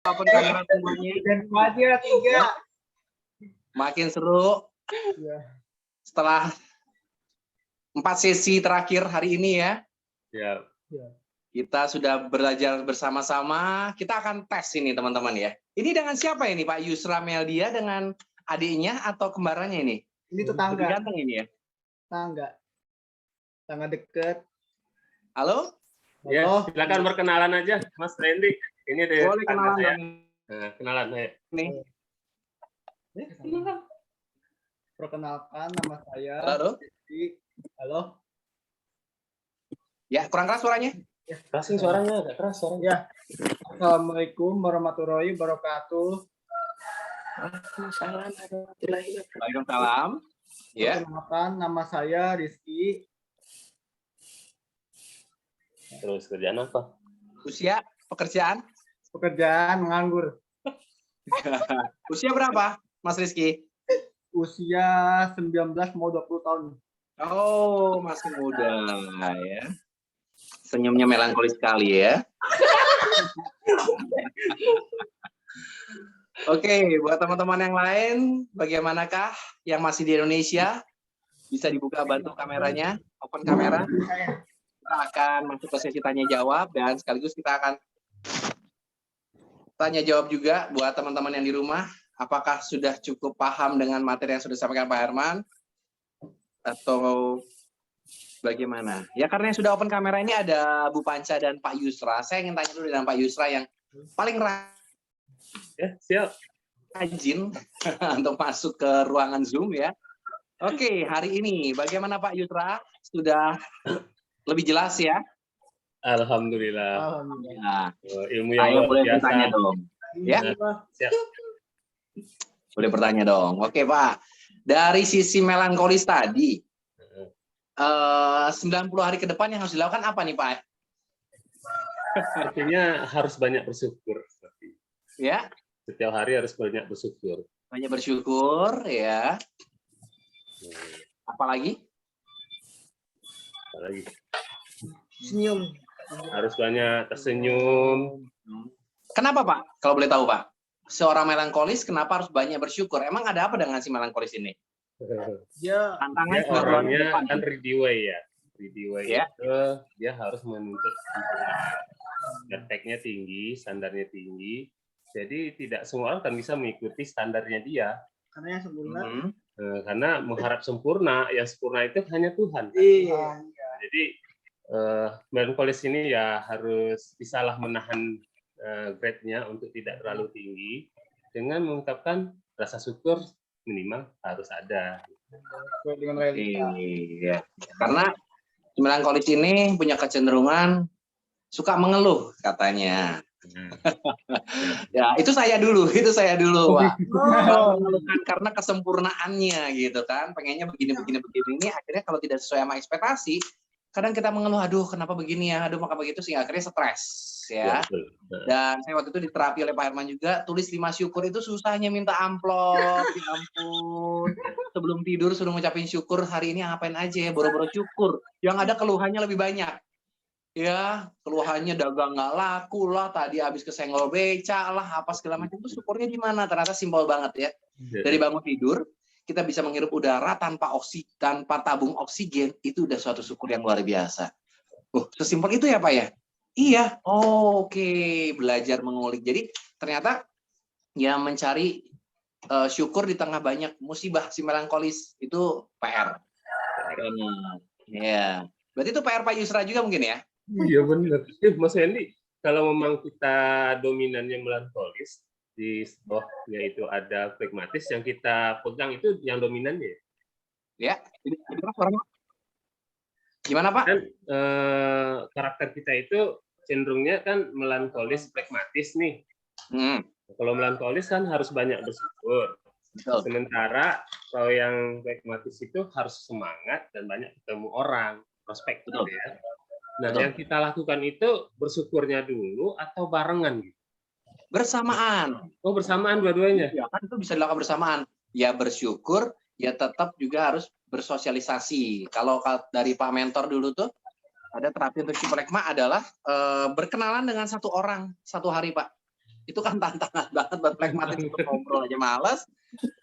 Open kamera semuanya. Dan aja 3. Makin seru setelah 4 sesi terakhir hari ini ya. Ya. Kita sudah belajar bersama-sama. Kita akan tes ini teman-teman ya. Ini dengan siapa ini Pak Yusra Meldia dengan adiknya atau kembarannya ini? Ini tetangga. Lebih ganteng ini ya. Tangga deket. Halo? Ya, silakan berkenalan aja, Mas Randy. Ini deh. Boleh kenalan saya. dong. Nah, kenalan ya. Nih. Perkenalkan, nama saya. Halo? Halo. Ya, kurang keras suaranya. Kerasin suaranya, agak keras suaranya. Ya. Assalamualaikum warahmatullahi wabarakatuh. Waalaikumsalam. Ya. Perkenalkan, nama saya Rizky. Terus kerjaan apa? Usia, pekerjaan. Pekerjaan nganggur. Usia berapa, Mas Rizky? Usia 19 mau 20 tahun. Oh, masih muda ya. Senyumnya melankolis sekali ya. Oke, buat teman-teman yang lain, bagaimanakah yang masih di Indonesia? Bisa dibuka bantu kameranya, open kamera. Kita akan masuk ke sesi tanya jawab dan sekaligus kita akan tanya jawab juga buat teman-teman yang di rumah. Apakah sudah cukup paham dengan materi yang sudah disampaikan Pak Herman? Atau bagaimana? Ya karena yang sudah open kamera ini ada Bu Panca dan Pak Yusra. Saya ingin tanya dulu dengan Pak Yusra yang paling Ya, siap. rajin untuk masuk ke ruangan Zoom ya. Oke, hari ini bagaimana Pak Yusra? Sudah lebih jelas ya? Alhamdulillah. Nah, Ilmu yang saya luar boleh biasa. bertanya dong. Ya, Siap. boleh bertanya dong. Oke Pak, dari sisi melankolis tadi, 90 hari ke depan yang harus dilakukan apa nih Pak? Artinya harus banyak bersyukur. Ya, Setiap hari harus banyak bersyukur. banyak bersyukur ya. Apalagi? Apalagi Senyum. harus banyak tersenyum. Kenapa Pak? Kalau boleh tahu Pak, seorang melankolis kenapa harus banyak bersyukur? Emang ada apa dengan si melankolis ini? Ya. Tantangan Dia sebagai orang orangnya depan. kan ready way ya. Ready way Ya. itu dia harus menuntut attack-nya tinggi, standarnya tinggi. Jadi tidak semua orang kan bisa mengikuti standarnya dia. Karena yang sempurna. Karena mengharap sempurna, yang sempurna itu hanya Tuhan. Iya. Jadi melankolis ini ya harus bisalah menahan grade-nya untuk tidak terlalu tinggi dengan mengungkapkan rasa syukur minimal harus ada. Dengan realita. Iya. Karena melankolis ini punya kecenderungan suka mengeluh katanya. Ya, itu saya dulu Pak. Mengeluhkan karena kesempurnaannya gitu kan, pengennya begini. Ini akhirnya kalau tidak sesuai sama ekspektasi, kadang kita mengeluh, aduh kenapa begini ya, aduh maka begitu sehingga akhirnya stres ya. Dan saya waktu itu diterapi oleh Pak Herman juga, tulis 5 syukur itu susahnya minta amplop, ya ampun. Sebelum tidur suruh ngucapin syukur, hari ini ngapain aja ya, boro-boro syukur. Yang ada keluhannya lebih banyak. Ya, keluhannya dagang nggak laku lah, tadi habis kesenggol beca lah, apa segala macam itu syukurnya di mana? Ternyata simpel banget ya. Dari bangun tidur, kita bisa menghirup udara tanpa tabung oksigen, itu udah suatu syukur yang luar biasa. Sesimpel itu ya Pak ya? Iya, oke. Belajar mengulik. Jadi ternyata ya mencari syukur di tengah banyak musibah si melankolis itu PR. Ya, berarti itu PR Pak Yusra juga mungkin ya? Iya benar. Mas Hendy, kalau memang kita dominannya melankolis, di bawahnya itu ada flegmatis yang kita pegang itu yang dominannya. Ya, gimana Pak? Kan karakter kita itu cenderungnya kan melankolis flegmatis nih. Kalau melankolis kan harus banyak bersyukur. Betul. Sementara kalau yang flegmatis itu harus semangat dan banyak ketemu orang, prospek gitu ya. Nah, yang kita lakukan itu bersyukurnya dulu atau barengan gitu? Bersamaan. Oh, bersamaan dua-duanya? Ya, kan itu bisa dilakukan bersamaan. Ya bersyukur, ya tetap juga harus bersosialisasi. Kalau dari Pak Mentor dulu tuh, ada terapi untuk si adalah berkenalan dengan satu orang, satu hari Pak. itu kan tantangan banget buat flekmatis untuk ngobrol aja males,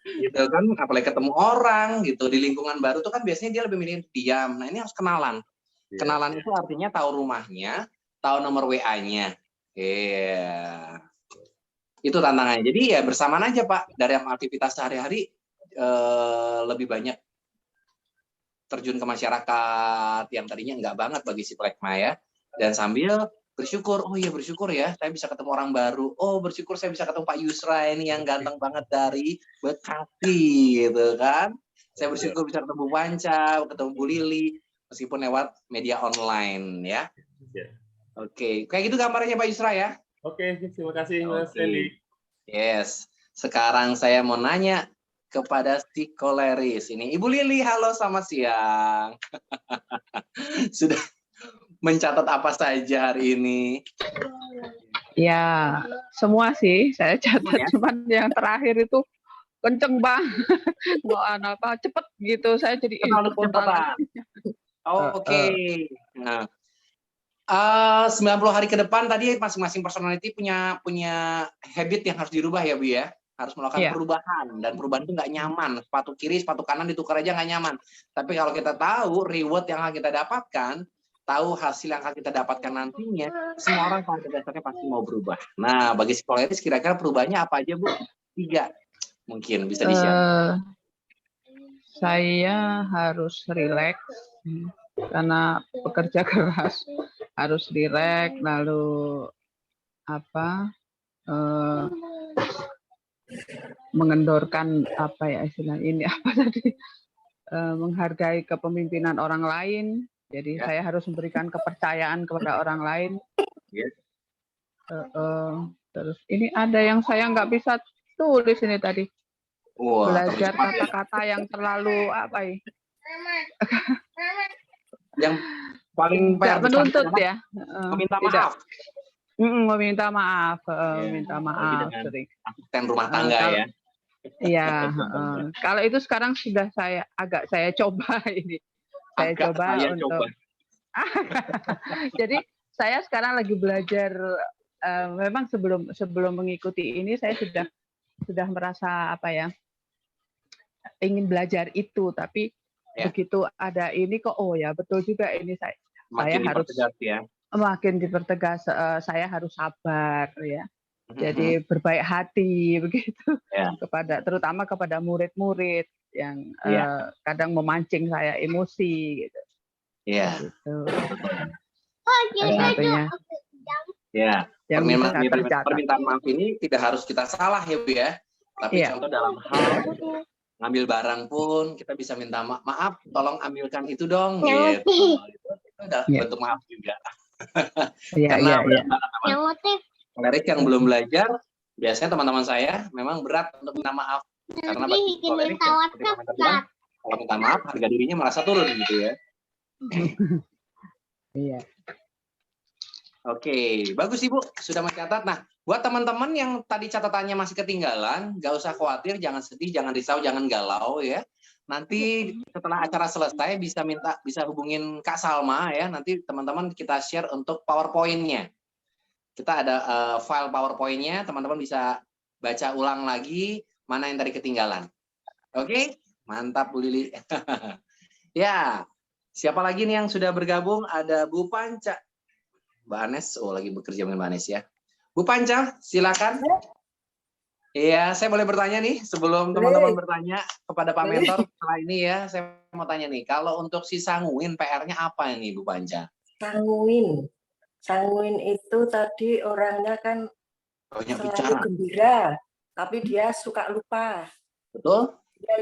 gitu kan, apalagi ketemu orang gitu di lingkungan baru tuh kan biasanya dia lebih milih diam. Nah ini harus kenalan. Kenalan itu artinya tahu rumahnya, tahu nomor WA-nya. Iya. Itu tantangannya. Jadi ya bersamaan aja Pak, dari aktivitas sehari-hari lebih banyak terjun ke masyarakat yang tadinya enggak banget bagi si Plekma ya. Dan sambil bersyukur, oh iya bersyukur ya, saya bisa ketemu orang baru. Oh bersyukur saya bisa ketemu Pak Yusra ini yang ganteng banget dari Bekasi gitu kan. Saya bersyukur bisa ketemu Panca, ketemu Bu Lili, meskipun lewat media online ya. Oke, kayak gitu gambarnya Pak Yusra ya. Oke, terima kasih Mas Randy. Yes, sekarang saya mau nanya kepada si Koleris ini. Ibu Lili, halo selamat siang. Sudah mencatat apa saja hari ini? Ya, semua sih saya catat, cuman yang terakhir itu kenceng banget. Apa cepet gitu, saya jadi cepetan. Oke. Nah, 90 hari ke depan tadi masing-masing personality punya habit yang harus dirubah ya Bu ya. Harus melakukan perubahan, dan perubahan itu nggak nyaman. Sepatu kiri, sepatu kanan ditukar aja nggak nyaman. Tapi kalau kita tahu reward yang akan kita dapatkan, tahu hasil yang akan kita dapatkan nantinya, semua orang pada dasarnya pasti mau berubah. Nah, bagi psikoleris kira-kira perubahannya apa aja Bu? 3 mungkin bisa di-share. Saya harus rileks karena bekerja keras, harus rileks, lalu apa? Mengendorkan apa ya istilah ini apa tadi, menghargai kepemimpinan orang lain. Jadi saya harus memberikan kepercayaan kepada orang lain. Terus ini ada yang saya nggak bisa tulis ini tadi. Belajar kata-kata yang terlalu apa ya? Yang paling menuntut ya. Meminta maaf. Meminta maaf, minta maaf sering. Asisten rumah tangga ya. Iya, kalau itu sekarang sudah saya coba ini. Saya coba untuk. Jadi saya sekarang lagi belajar. Memang sebelum mengikuti ini saya sudah merasa apa ya, ingin belajar itu, tapi begitu ada ini kok oh ya betul juga ini saya harus makin dipertegas, saya harus sabar ya. Jadi berbaik hati begitu terutama kepada murid-murid yang kadang memancing saya emosi gitu. Iya. Gitu. Satunya. Ya. Permintaan maaf ini tidak harus kita salah ya Bu ya. Tapi contoh dalam hal ngambil barang pun kita bisa minta maaf, tolong ambilkan itu dong. Gitu. Itu adalah bentuk maaf juga. Karena Koleris yang belum belajar, biasanya teman-teman saya memang berat untuk minta maaf. Karena bagi Koleris kalau minta maaf, harga dirinya merasa turun gitu ya. Iya. Oke, bagus Ibu, sudah mencatat. Nah, buat teman-teman yang tadi catatannya masih ketinggalan, nggak usah khawatir, jangan sedih, jangan risau, jangan galau ya. Nanti setelah acara selesai bisa hubungin Kak Salma ya. Nanti teman-teman kita share untuk PowerPoint-nya. Kita ada file PowerPoint-nya, teman-teman bisa baca ulang lagi mana yang tadi ketinggalan. Oke, mantap Bu Lili. Ya, siapa lagi nih yang sudah bergabung? Ada Bu Panca. Mbak Anes, lagi bekerja dengan Mbak Anes ya. Bu Panca, silakan. Iya, saya boleh bertanya nih sebelum teman-teman bertanya kepada Pak Mentor setelah ini ya. Saya mau tanya nih, kalau untuk si Sanguin PR-nya apa ini Bu Panca? Sanguin itu tadi orangnya kan selalu gembira, tapi dia suka lupa. Betul?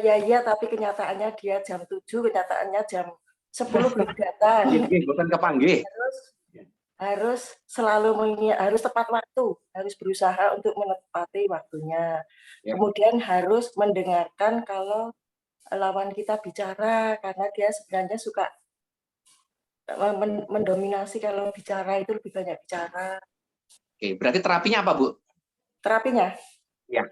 Ya, tapi kenyataannya dia jam 7, kenyataannya jam 10 belum datang. Bukan kepanggih. Harus harus tepat waktu, harus berusaha untuk menepati waktunya. Kemudian harus mendengarkan kalau lawan kita bicara, karena dia sebenarnya suka mendominasi kalau bicara itu lebih banyak bicara. Oke, berarti terapinya apa, Bu? Terapinya? Ya,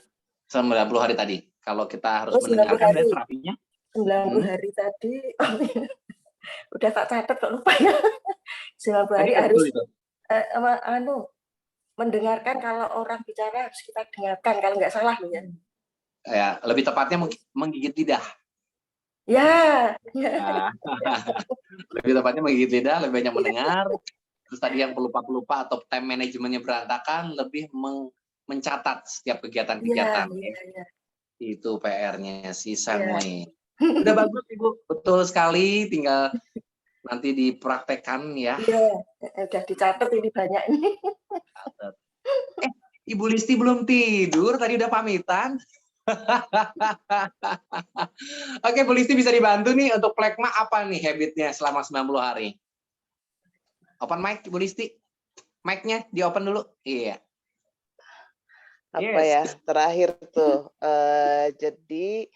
90 hari tadi. Kalau kita harus mendengarkan dari terapinya? 90 hari tadi, udah tak catat kok lupa ya. 90 hari harus mendengarkan kalau orang bicara harus kita dengarkan kalau nggak salah loh ya. Ya, lebih tepatnya menggigit lidah. Ya. Nah, lebih tepatnya menggigit lidah, lebih banyak mendengar. Terus tadi yang pelupa-pelupa atau time manajemennya berantakan, lebih mencatat setiap kegiatan-kegiatan. Ya. Itu PR-nya si Samoy. Udah bagus Ibu, betul sekali. Tinggal nanti dipraktekkan ya. Iya, udah dicatat ini banyak ini. Ibu Listi belum tidur, tadi udah pamitan. Oke, Bu Listi bisa dibantu nih untuk plekma apa nih habitnya selama 90 hari? Open mic, Bu Listi. Mic-nya di-open dulu. Iya. Apa ya, terakhir tuh. Jadi,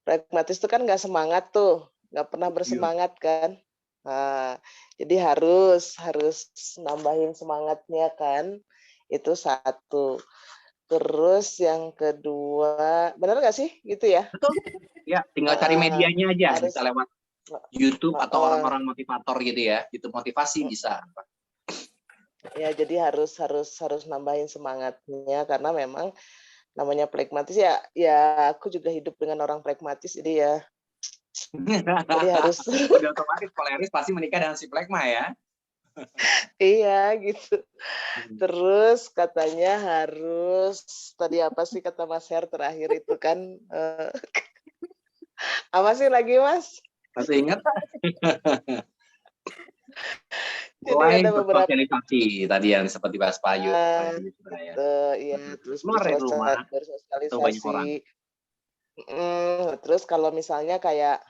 pragmatis itu kan nggak semangat tuh. Nggak pernah bersemangat kan. Nah, jadi harus nambahin semangatnya kan. Itu satu. Terus yang kedua, benar nggak sih gitu ya? Betul. Ya, tinggal cari medianya aja, harus, bisa lewat YouTube atau orang-orang motivator gitu ya. YouTube motivasi bisa. Ya, jadi harus nambahin semangatnya karena memang namanya pragmatis ya aku juga hidup dengan orang pragmatis jadi ya. Jadi harus udah otomatis koleris pasti menikah dengan si plekma ya. Iya gitu. Terus katanya harus tadi apa sih kata Mas Her terakhir itu kan apa sih lagi Mas? Masih ingat? Jadi ada beberapa sosialisasi tadi yang seperti Pak Payu. Iya, terus bersosialisasi. Terus kalau misalnya kayak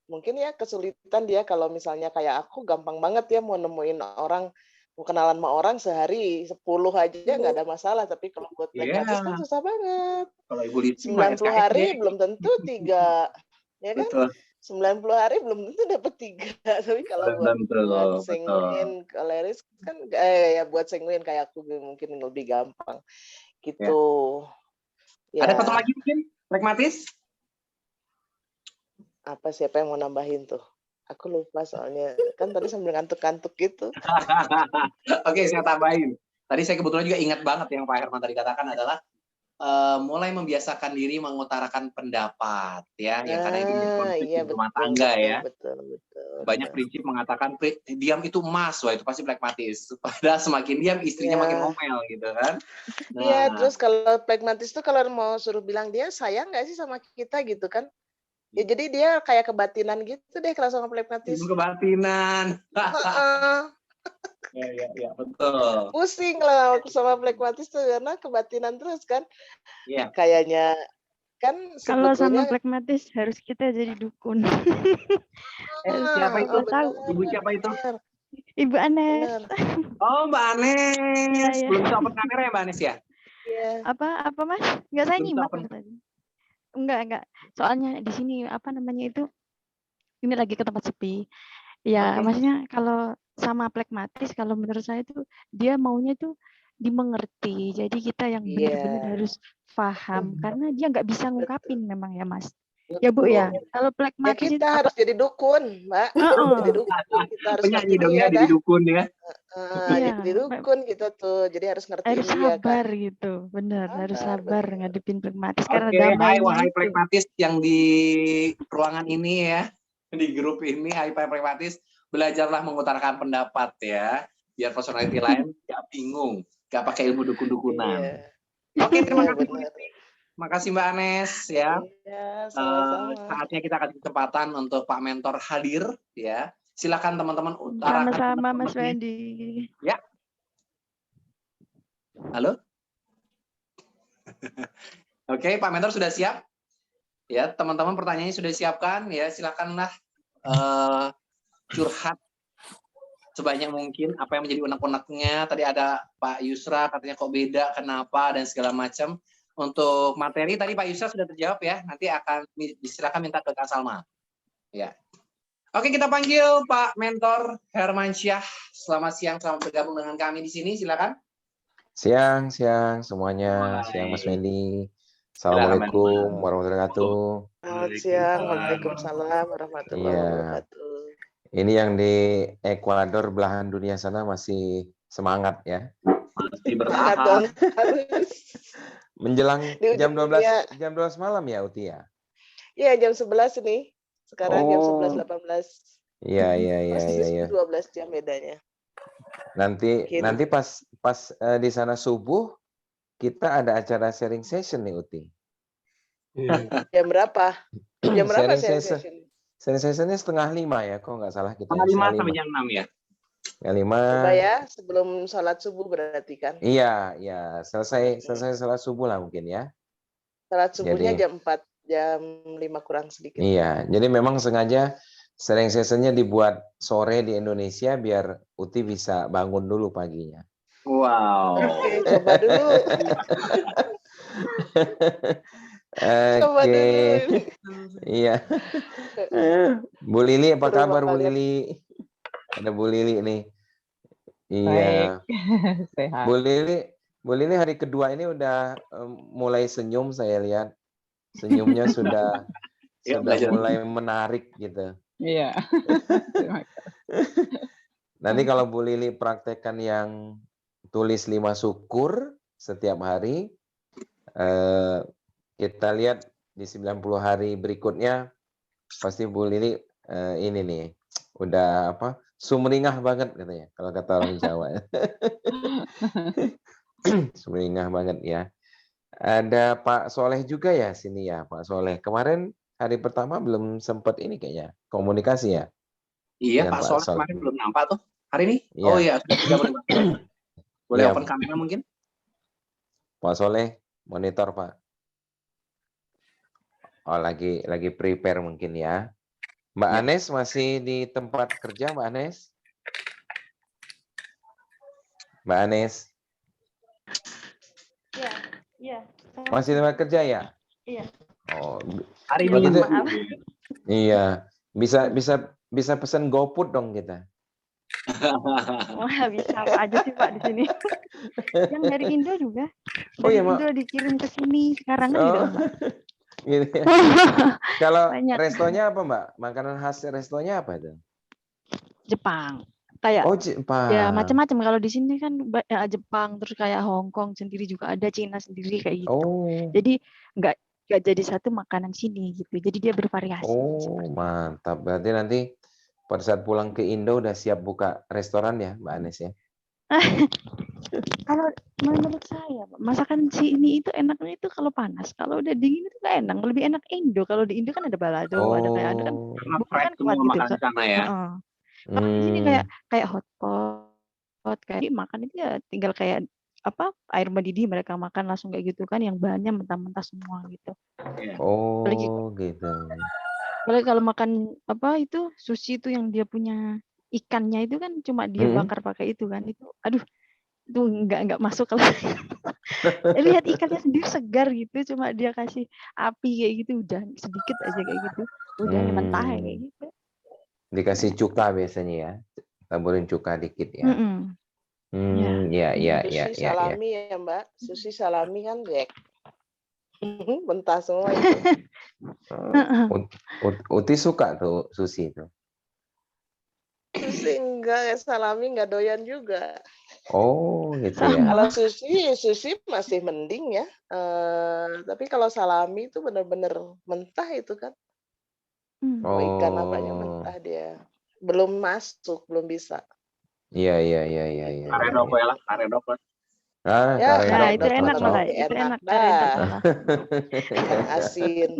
mungkin ya kesulitan dia kalau misalnya kayak aku gampang banget ya mau nemuin orang, mau kenalan sama orang sehari 10 aja nggak ada masalah, tapi kalau buat pragmatis kan susah banget. Kalau Ibu Listi 90 hari belum tentu 3, ya kan? Betul. 90 hari belum tentu dapat 3, tapi kalau buat Sanguin koleris kan ya buat Sanguin kayak aku mungkin lebih gampang gitu. Ya. Ada satu lagi mungkin pragmatis? Apa siapa yang mau nambahin tuh? Aku lupa soalnya kan tadi sambil ngantuk-ngantuk gitu. Oke, saya tambahin. Tadi saya kebetulan juga ingat banget yang Pak Herman tadi katakan adalah mulai membiasakan diri mengutarakan pendapat ya, yang kadang itu konflik di rumah tangga ya. Betul. Banyak prinsip mengatakan diam itu emas, wah itu pasti pragmatis. Padahal semakin diam istrinya makin ngomel gitu kan. Iya, terus kalau pragmatis tuh kalau mau suruh bilang dia sayang nggak sih sama kita gitu kan? Ya jadi dia kayak kebatinan gitu deh kalau sama pragmatis. Kebatinan. Ya, betul. Pusing lah sama pragmatis tuh karena kebatinan terus kan. Iya. Kayaknya kan kalau sama pragmatis harus kita jadi dukun. Siapa itu? Ibu siapa itu? Ibu Anes. Oh, Mbak Anes. Belum bisa open kamera ya Mbak Anes ya? Iya. Apa Mas? Enggak, saya nyimak tadi. Enggak. Soalnya di sini apa namanya itu? Ini lagi ke tempat sepi. Ya, maksudnya kalau sama pragmatis kalau menurut saya itu dia maunya itu dimengerti. Jadi kita yang benar-benar harus paham karena dia nggak bisa ngungkapin memang ya Mas. Ya Bu ya. Kalau pragmatis ya kita harus jadi dukun, Mbak. Jadi dukun kita harus penyanyi dong ya jadi dukun ya. Jadi dukun kita tuh. Jadi harus ngerti harus dia sabar kan. Gitu. Benar, harus sabar ngadepin pragmatis karena wahai pragmatis yang di ruangan ini ya. Di grup ini hai pragmatis, belajarlah mengutarakan pendapat ya. Biar personality lain nggak bingung, nggak pakai ilmu dukun-dukunan. Oke, terima kasih. Makasih Mbak Anes ya. Saatnya kita kasih kesempatan untuk Pak Mentor hadir ya. Silakan teman-teman utarakan. Sama-sama Mas Wendy. Ya. Halo. Oke, Pak Mentor sudah siap? Ya, teman-teman pertanyaannya sudah disiapkan ya. Silakanlah curhat sebanyak mungkin apa yang menjadi unek-uneknya. Tadi ada Pak Yusra katanya kok beda, kenapa dan segala macam. Untuk materi tadi Pak Yusra sudah terjawab ya. Nanti akan disilakan minta ke Kak Salma. Ya. Oke, kita panggil Pak Mentor Hermansyah. Selamat siang, selamat bergabung dengan kami di sini. Silakan. Siang semuanya. Siang Mas Wendy. Assalamualaikum warahmatullahi wabarakatuh. Selamat siang, waalaikumsalam warahmatullahi wabarakatuh. Ini yang di Ekuador belahan dunia sana masih semangat ya. Masih Semangat bertahan. dong. Harus Menjelang di jam ujung dunia. 12 malam ya Uti ya? Iya, jam 11 nih. Sekarang jam Oh, 11.18. iya iya iya Masih iya iya. 12 jam bedanya. Nanti Gitu. pas di sana subuh kita ada acara sharing session nih Uti. Jam berapa? Jam berapa Sharing sharing session. session? Sharing sessionnya 4:30 ya, kok nggak salah kita Setengah ya. 5 5:30. sampai jam 6 ya. 5. Coba ya, sebelum sholat subuh berarti kan? Iya, ya selesai sholat subuh lah mungkin ya. Sholat subuhnya Jadi jam 4, jam 5 kurang sedikit. iya, jadi memang sengaja sharing sessionnya dibuat sore di Indonesia biar Uti bisa bangun dulu paginya. Wow. Oke, coba dulu. Coba Oke, dulu. iya. Bu Lili, apa Seru kabar Bu banget. Lili? Ada Bu Lili nih. Baik, Iya. sehat. Bu Lili hari kedua ini udah mulai senyum, saya lihat. Senyumnya sudah Ya, belajar. mulai menarik gitu. Iya. Terima kasih. Nanti kalau Bu Lili praktekkan yang tulis 5 syukur setiap hari, kita lihat di 90 hari berikutnya pasti Bu Lili ini nih udah apa sumringah banget katanya kalau kata orang Jawa. Sumringah banget ya. Ada Pak Soleh juga ya sini ya Pak Soleh. Kemarin hari pertama belum sempat ini kayaknya komunikasi ya. Iya, Dengan Pak Pak Soleh Soleh. kemarin belum nampak tuh. Hari ini? Iya. Oh iya, sudah berubah. Boleh Iya. open kamera mungkin? Pak Soleh monitor Pak. Oh lagi prepare mungkin ya. Mbak Ya. Anes masih di tempat kerja Mbak Anes? Mbak Anes Iya, iya. masih di tempat kerja ya? Iya. Oh, Hari Ya, ini begitu. maaf. Iya, bisa pesan GoFood dong kita. Wah, bisa apa aja sih Pak di sini. Yang dari Indo juga. Oh Dari iya, Mak. Indo dikirim ke sini sekarang kan gitu, Oh, Pak. gitu ya. Kalau Banyak. restonya apa, Mbak? Makanan khas restonya apa itu? Jepang. Kayak Oh, Jepang. ya macam-macam. Kalau di sini kan Jepang, terus kayak Hong Kong sendiri juga ada, Cina sendiri kayak gitu. Oh. Jadi nggak jadi satu makanan sini gitu. Jadi dia bervariasi. Oh, mantap. Berarti nanti pada saat pulang ke Indo udah siap buka restoran ya, Mbak Anes ya? Kalau menurut saya, Pak, masakan sini itu enaknya itu kalau panas. Kalau udah dingin itu nggak enak. Lebih enak Indo. Kalau di Indo kan ada balado, ada kayak ada kan Karena bumbu fried kan semua kuat gitu. makanan sana ya. Kalau di sini kayak hotpot kayak makan itu ya tinggal kayak apa air mendidih mereka makan langsung kayak gitu kan yang bahannya mentah-mentah semua gitu. Oh, Apalagi gitu. kalau makan apa itu sushi itu yang dia punya ikannya itu kan cuma dia bakar pakai itu kan itu aduh itu nggak masuk kalau lihat ikannya sendiri segar gitu cuma dia kasih api kayak gitu udah sedikit aja kayak gitu udah mentah kayak gitu. Dikasih cuka biasanya ya, taburin cuka dikit ya. Ya. Sushi salami ya Mbak, sushi salami kan Jack. Mentah semua itu. Uti suka tuh sushi itu. Sushi enggak, salami enggak doyan juga. Oh gitu ya. Kalau sushi masih mending ya. Tapi kalau salami itu benar-benar mentah itu kan. Oh, ikan apanya mentah dia. Belum masuk, belum bisa. Iya. Karedok lah, karedok lah. Ya, itu enak malah. Itu enak karedok malah. Ikan asin.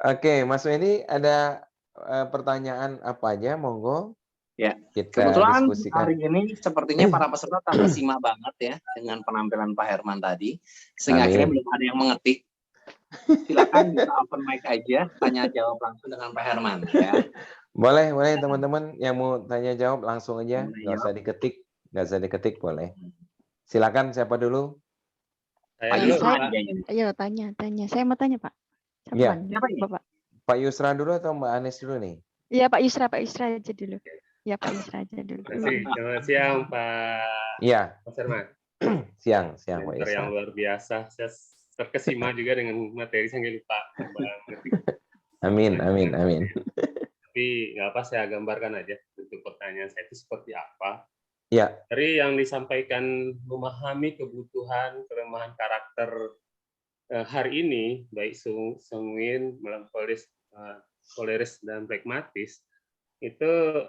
Oke, Mas Wendy ada pertanyaan apa aja, monggo. Ya, kita kebetulan diskusikan. hari ini sepertinya para peserta terkesima banget ya dengan penampilan Pak Herman tadi, sehingga akhirnya belum ada yang mengetik. Silakan bisa open mic aja, tanya jawab langsung dengan Pak Herman ya. Boleh teman-teman yang mau tanya jawab langsung aja, nggak usah diketik boleh. Silakan siapa dulu? Ayo tanya. Saya mau tanya Pak. Iya. Bapak. Pak Yusra dulu atau Mbak Anes dulu nih? Iya Pak Yusra aja dulu. Ya Pak Yusra aja dulu. Selamat siang Pak. Iya. Mas Herman. Siang Pak Yusra. Yang luar biasa. Saya terkesima juga dengan materi saya lupa. Amin. Tapi tapi nggak apa, saya gambarkan aja untuk pertanyaan saya itu seperti apa. Ya. Dari yang disampaikan memahami kebutuhan, kelemahan karakter hari ini, baik sanguin, melankolis, koleris, dan pragmatis, itu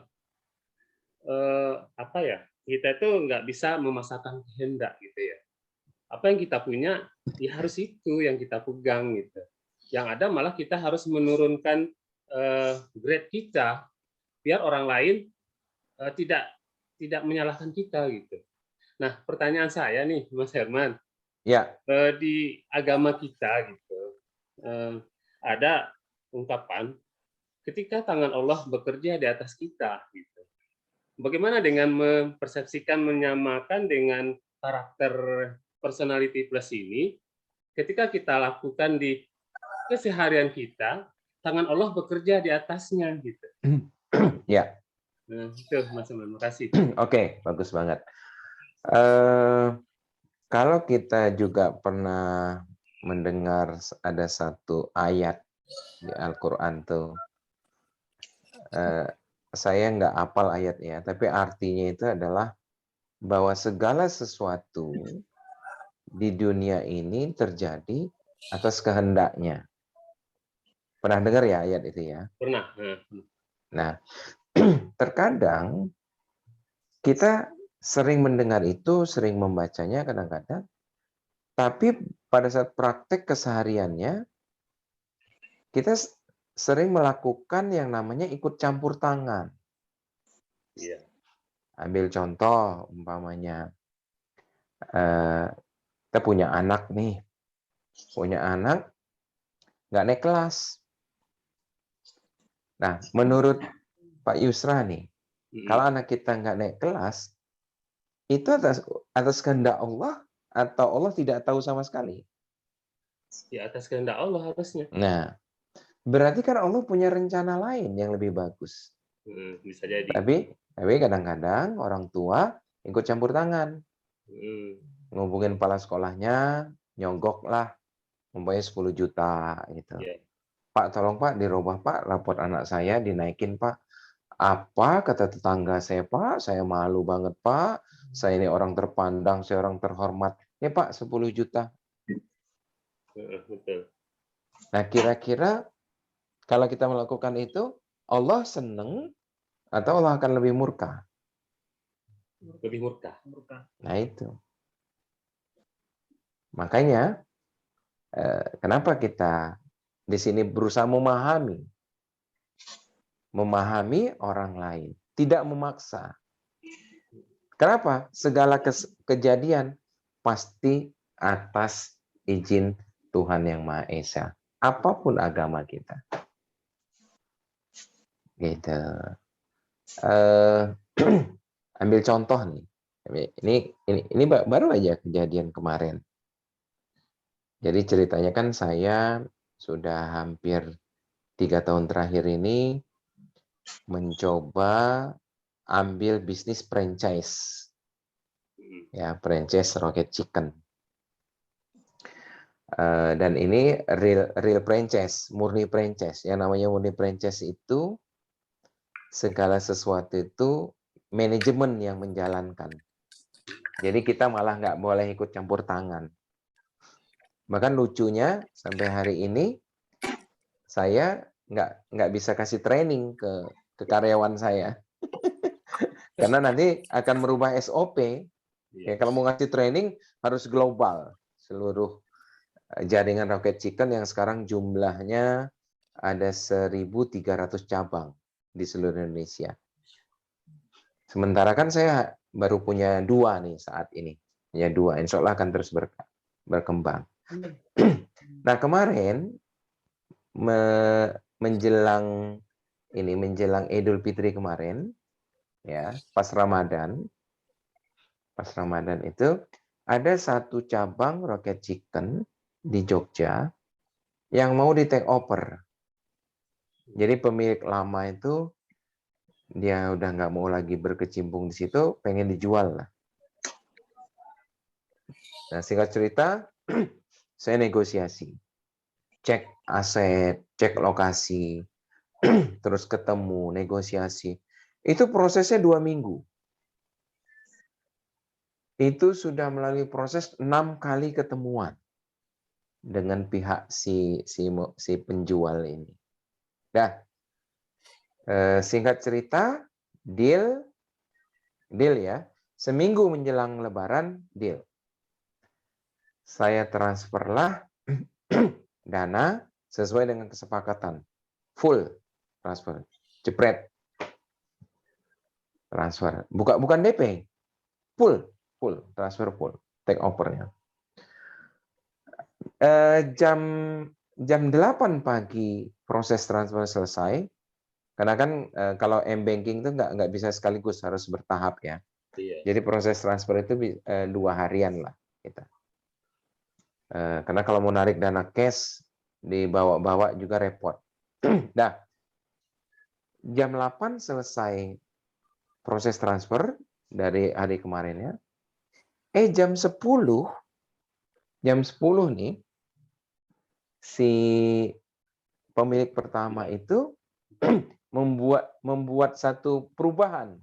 apa ya? Kita tuh nggak bisa memaksakan kehendak gitu ya. Apa yang kita punya, ya harus itu yang kita pegang gitu. Yang ada malah kita harus menurunkan grade kita biar orang lain tidak menyalahkan kita gitu. Nah, pertanyaan saya nih, Mas Herman, Ya. Di agama kita gitu ada ungkapan ketika tangan Allah bekerja di atas kita gitu. Bagaimana dengan mempersepsikan, menyamakan dengan karakter personality plus ini ketika kita lakukan di keseharian kita, tangan Allah bekerja di atasnya gitu. Ya. Nah, itu Mas Herman, makasih. Oke, bagus banget. Kalau kita juga pernah mendengar ada satu ayat di Al-Quran tuh, saya nggak hafal ayatnya, tapi artinya itu adalah bahwa segala sesuatu di dunia ini terjadi atas kehendaknya. Pernah dengar ya ayat itu ya? Pernah. Nah, terkadang kita sering mendengar itu, sering membacanya kadang-kadang, tapi pada saat praktek kesehariannya, kita sering melakukan yang namanya ikut campur tangan. Iya. Ambil contoh, umpamanya, kita punya anak nih, nggak naik kelas. Nah, menurut Pak Yusra nih, kalau anak kita nggak naik kelas, itu atas kehendak Allah atau Allah tidak tahu sama sekali? Di atas kehendak Allah harusnya. Nah, berarti kan Allah punya rencana lain yang lebih bagus. Bisa jadi. Tapi kadang-kadang orang tua ikut campur tangan. Ngubungin kepala sekolahnya, nyogok lah, umpamanya 10 juta gitu. Yeah. Pak, tolong Pak, dirubah Pak, raport anak saya dinaikin Pak. Apa kata tetangga saya Pak, saya malu banget Pak, saya ini orang terpandang, saya orang terhormat. Ya Pak, 10 juta. Betul. Nah, kira-kira kalau kita melakukan itu, Allah seneng atau Allah akan lebih murka? Lebih murka. Nah, itu. Makanya, kenapa kita di sini berusaha memahami orang lain, tidak memaksa. Kenapa? Segala kejadian pasti atas izin Tuhan Yang Maha Esa, apapun agama kita. Gitu. Ambil contoh nih. Ini baru aja kejadian kemarin. Jadi ceritanya kan saya sudah hampir 3 tahun terakhir ini mencoba ambil bisnis franchise. Ya, franchise Rocket Chicken. Dan ini real franchise, murni franchise. Yang namanya murni franchise itu segala sesuatu itu manajemen yang menjalankan. Jadi kita malah nggak boleh ikut campur tangan. Bahkan lucunya sampai hari ini saya nggak bisa kasih training ke karyawan saya. Karena nanti akan merubah SOP. Ya, kalau mau ngasih training harus global. Seluruh jaringan Rocket Chicken yang sekarang jumlahnya ada 1.300 cabang di seluruh Indonesia. Sementara kan saya baru punya 2 nih saat ini. Punya 2, insya Allah akan terus berkembang. Nah, kemarin menjelang Idul Fitri kemarin, ya, pas Ramadan itu ada satu cabang Rocket Chicken di Jogja yang mau di take over. Jadi pemilik lama itu dia udah nggak mau lagi berkecimpung di situ, pengen dijual lah. Nah, singkat cerita, saya negosiasi, cek aset, cek lokasi, terus ketemu, negosiasi. Itu prosesnya 2 minggu. Itu sudah melalui proses 6 kali ketemuan dengan pihak si penjual ini. Dah, singkat cerita, deal ya. Seminggu menjelang Lebaran, deal. Saya transferlah dana sesuai dengan kesepakatan. Full transfer. Jepret. Transfer. Bukan DP. Full transfer full. Take over-nya. Jam 8 pagi proses transfer selesai. Karena kan kalau M-Banking itu nggak bisa sekaligus, harus bertahap ya. Iya. Jadi proses transfer itu 2 harian lah kita. Karena kalau mau narik dana cash dibawa-bawa juga repot. Nah, jam 8 selesai proses transfer dari hari kemarinnya. Jam 10 nih si pemilik pertama itu membuat satu perubahan.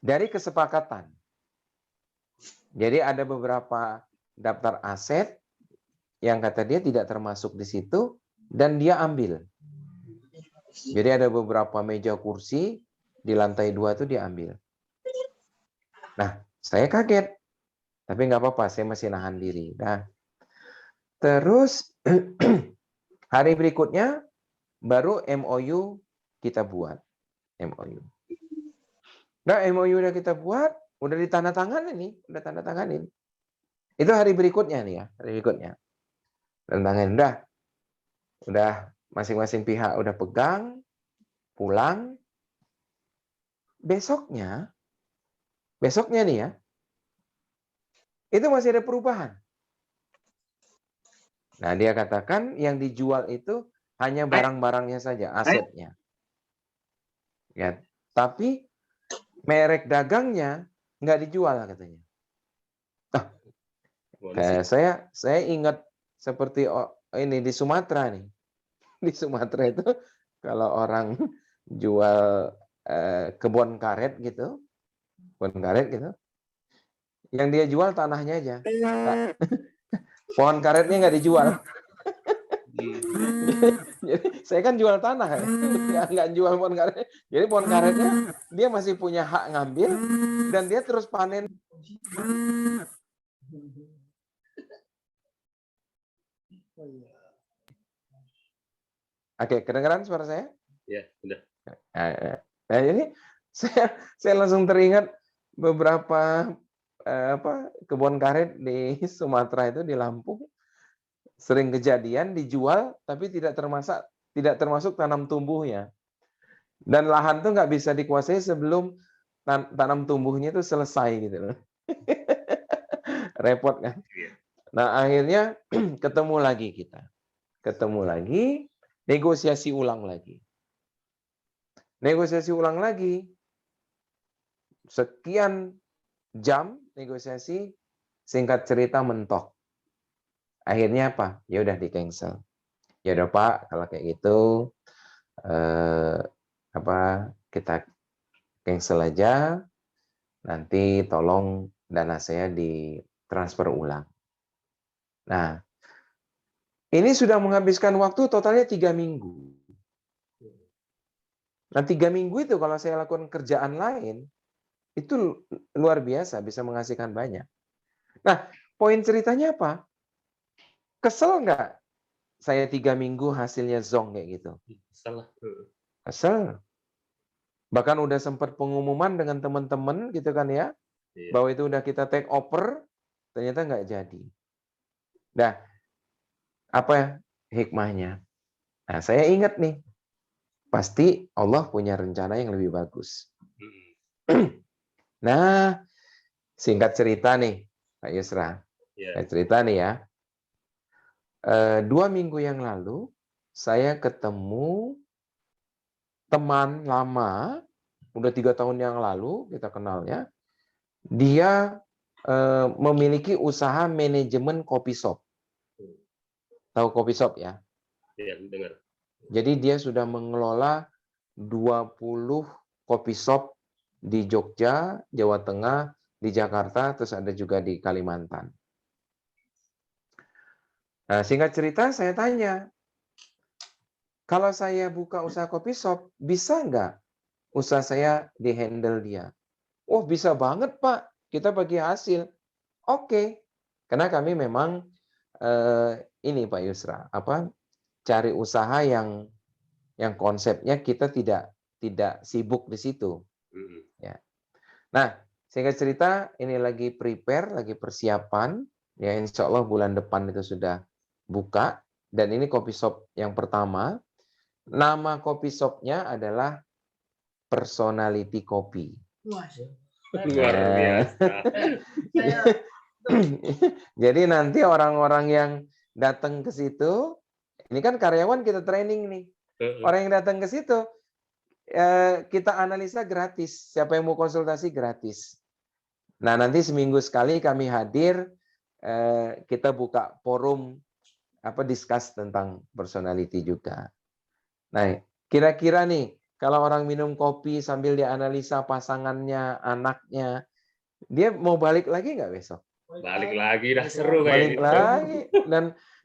Dari kesepakatan. Jadi ada beberapa daftar aset yang kata dia tidak termasuk di situ dan dia ambil. Jadi ada beberapa meja kursi di lantai 2 itu dia ambil. Nah, saya kaget. Tapi nggak apa-apa, saya masih nahan diri. Nah, terus hari berikutnya baru MOU kita buat. MOU. Nah, MOU udah kita buat, udah ditandatanganin. Itu hari berikutnya nih ya, hari berikutnya. Tantangan udah masing-masing pihak udah pegang, pulang. Besoknya nih ya, itu masih ada perubahan. Nah, dia katakan yang dijual itu hanya barang-barangnya saja, asetnya. Ya, tapi merek dagangnya nggak dijual katanya. Saya ingat seperti ini di Sumatera nih. Di Sumatera itu kalau orang jual kebun karet gitu, yang dia jual tanahnya aja. Pohon karetnya nggak dijual. Jadi saya kan jual tanah ya, nggak jual pohon karet. Jadi pohon karetnya dia masih punya hak ngambil dan dia terus panen. Oke, kedengaran suara saya? Ya, sudah. Nah, jadi saya langsung teringat beberapa kebun karet di Sumatera itu, di Lampung, sering kejadian dijual tapi tidak termasuk tanam tumbuhnya. Dan lahan tuh nggak bisa dikuasai sebelum tanam tumbuhnya itu selesai gitu loh. Repot kan? Nah, akhirnya ketemu lagi, negosiasi ulang lagi. Sekian jam negosiasi, singkat cerita mentok. Akhirnya apa? Ya udah di-cancel. Ya udah Pak, kalau kayak gitu kita cancel aja. Nanti tolong dana saya ditransfer ulang. Nah, ini sudah menghabiskan waktu totalnya 3 minggu. Nah, 3 minggu itu kalau saya lakukan kerjaan lain, itu luar biasa, bisa menghasilkan banyak. Nah, poin ceritanya apa? Kesel nggak saya 3 minggu hasilnya zonk kayak gitu? Kesel. Bahkan udah sempat pengumuman dengan teman-teman gitu kan ya, bahwa itu udah kita take over, ternyata nggak jadi. Nah, apa hikmahnya? Nah, saya ingat nih, pasti Allah punya rencana yang lebih bagus. Nah, singkat cerita nih, Pak Yusra. Cerita nih ya. 2 minggu yang lalu, saya ketemu teman lama, udah 3 tahun yang lalu kita kenalnya. Dia memiliki usaha manajemen kopi shop. Tahu kopi shop ya? Iya, dengar. Jadi dia sudah mengelola 20 kopi shop di Jogja, Jawa Tengah, di Jakarta, terus ada juga di Kalimantan. Nah, singkat cerita saya tanya, kalau saya buka usaha kopi shop, bisa nggak usaha saya di-handle dia? Oh, bisa banget, Pak. Kita bagi hasil. Oke. Karena kami memang ini Pak Yusra, cari usaha yang konsepnya kita tidak sibuk di situ. Ya. Nah, singkat cerita ini lagi prepare, lagi persiapan. Ya, insya Allah bulan depan itu sudah buka. Dan ini kopi shop yang pertama. Nama kopi shopnya adalah Personality Kopi. Luar biasa. Jadi nanti orang-orang yang datang ke situ, ini kan karyawan kita training nih. Orang yang datang ke situ, kita analisa gratis. Siapa yang mau konsultasi gratis. Nah, nanti seminggu sekali kami hadir, kita buka forum discuss tentang personality juga. Nah, kira-kira nih, kalau orang minum kopi sambil dianalisa pasangannya, anaknya, dia mau balik lagi nggak besok? Balik lagi, dah seru Balik kayak lagi.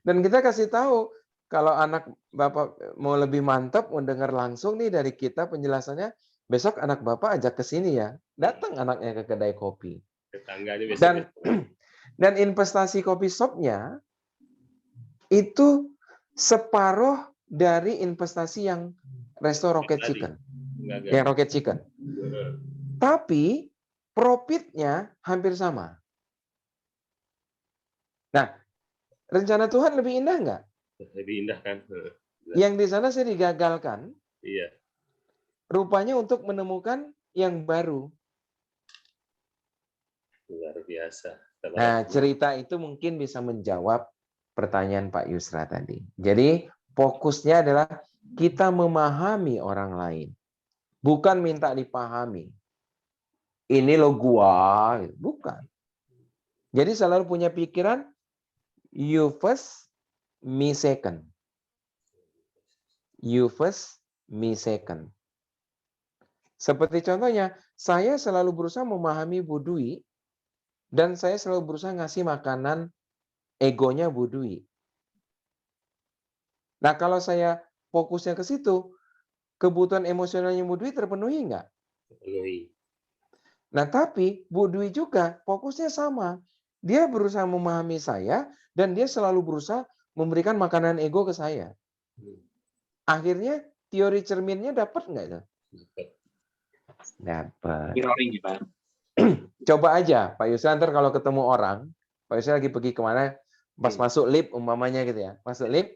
Dan kita kasih tahu, kalau anak Bapak mau lebih mantap, mau dengar langsung nih dari kita penjelasannya, besok anak Bapak ajak ke sini ya. Datang anaknya ke kedai kopi. Tetangganya besok. Dan investasi kopi shopnya itu separuh dari investasi yang resto Rocket Chicken. Yang Rocket Chicken. Tapi profitnya hampir sama. Nah, rencana Tuhan lebih indah nggak? Lebih indah kan? Yang di sana saya digagalkan. Iya. Rupanya untuk menemukan yang baru. Luar biasa. Nah, cerita itu mungkin bisa menjawab pertanyaan Pak Yusra tadi. Jadi, fokusnya adalah kita memahami orang lain. Bukan minta dipahami. Ini lo gua. Bukan. Jadi selalu punya pikiran, you first, me second. You first, me second. Seperti contohnya, saya selalu berusaha memahami Bu Dwi, dan saya selalu berusaha ngasih makanan egonya Bu Dwi. Nah, kalau saya fokusnya ke situ, kebutuhan emosionalnya Bu Dwi terpenuhi nggak? Terpenuhi. Nah, tapi Bu Dwi juga fokusnya sama. Dia berusaha memahami saya, dan dia selalu berusaha memberikan makanan ego ke saya. Akhirnya, teori cerminnya dapat nggak itu? Dapat. Coba aja, Pak Yusra, ntar kalau ketemu orang, Pak Yusra lagi pergi kemana, pas masuk lift, umpamanya gitu ya, masuk lift,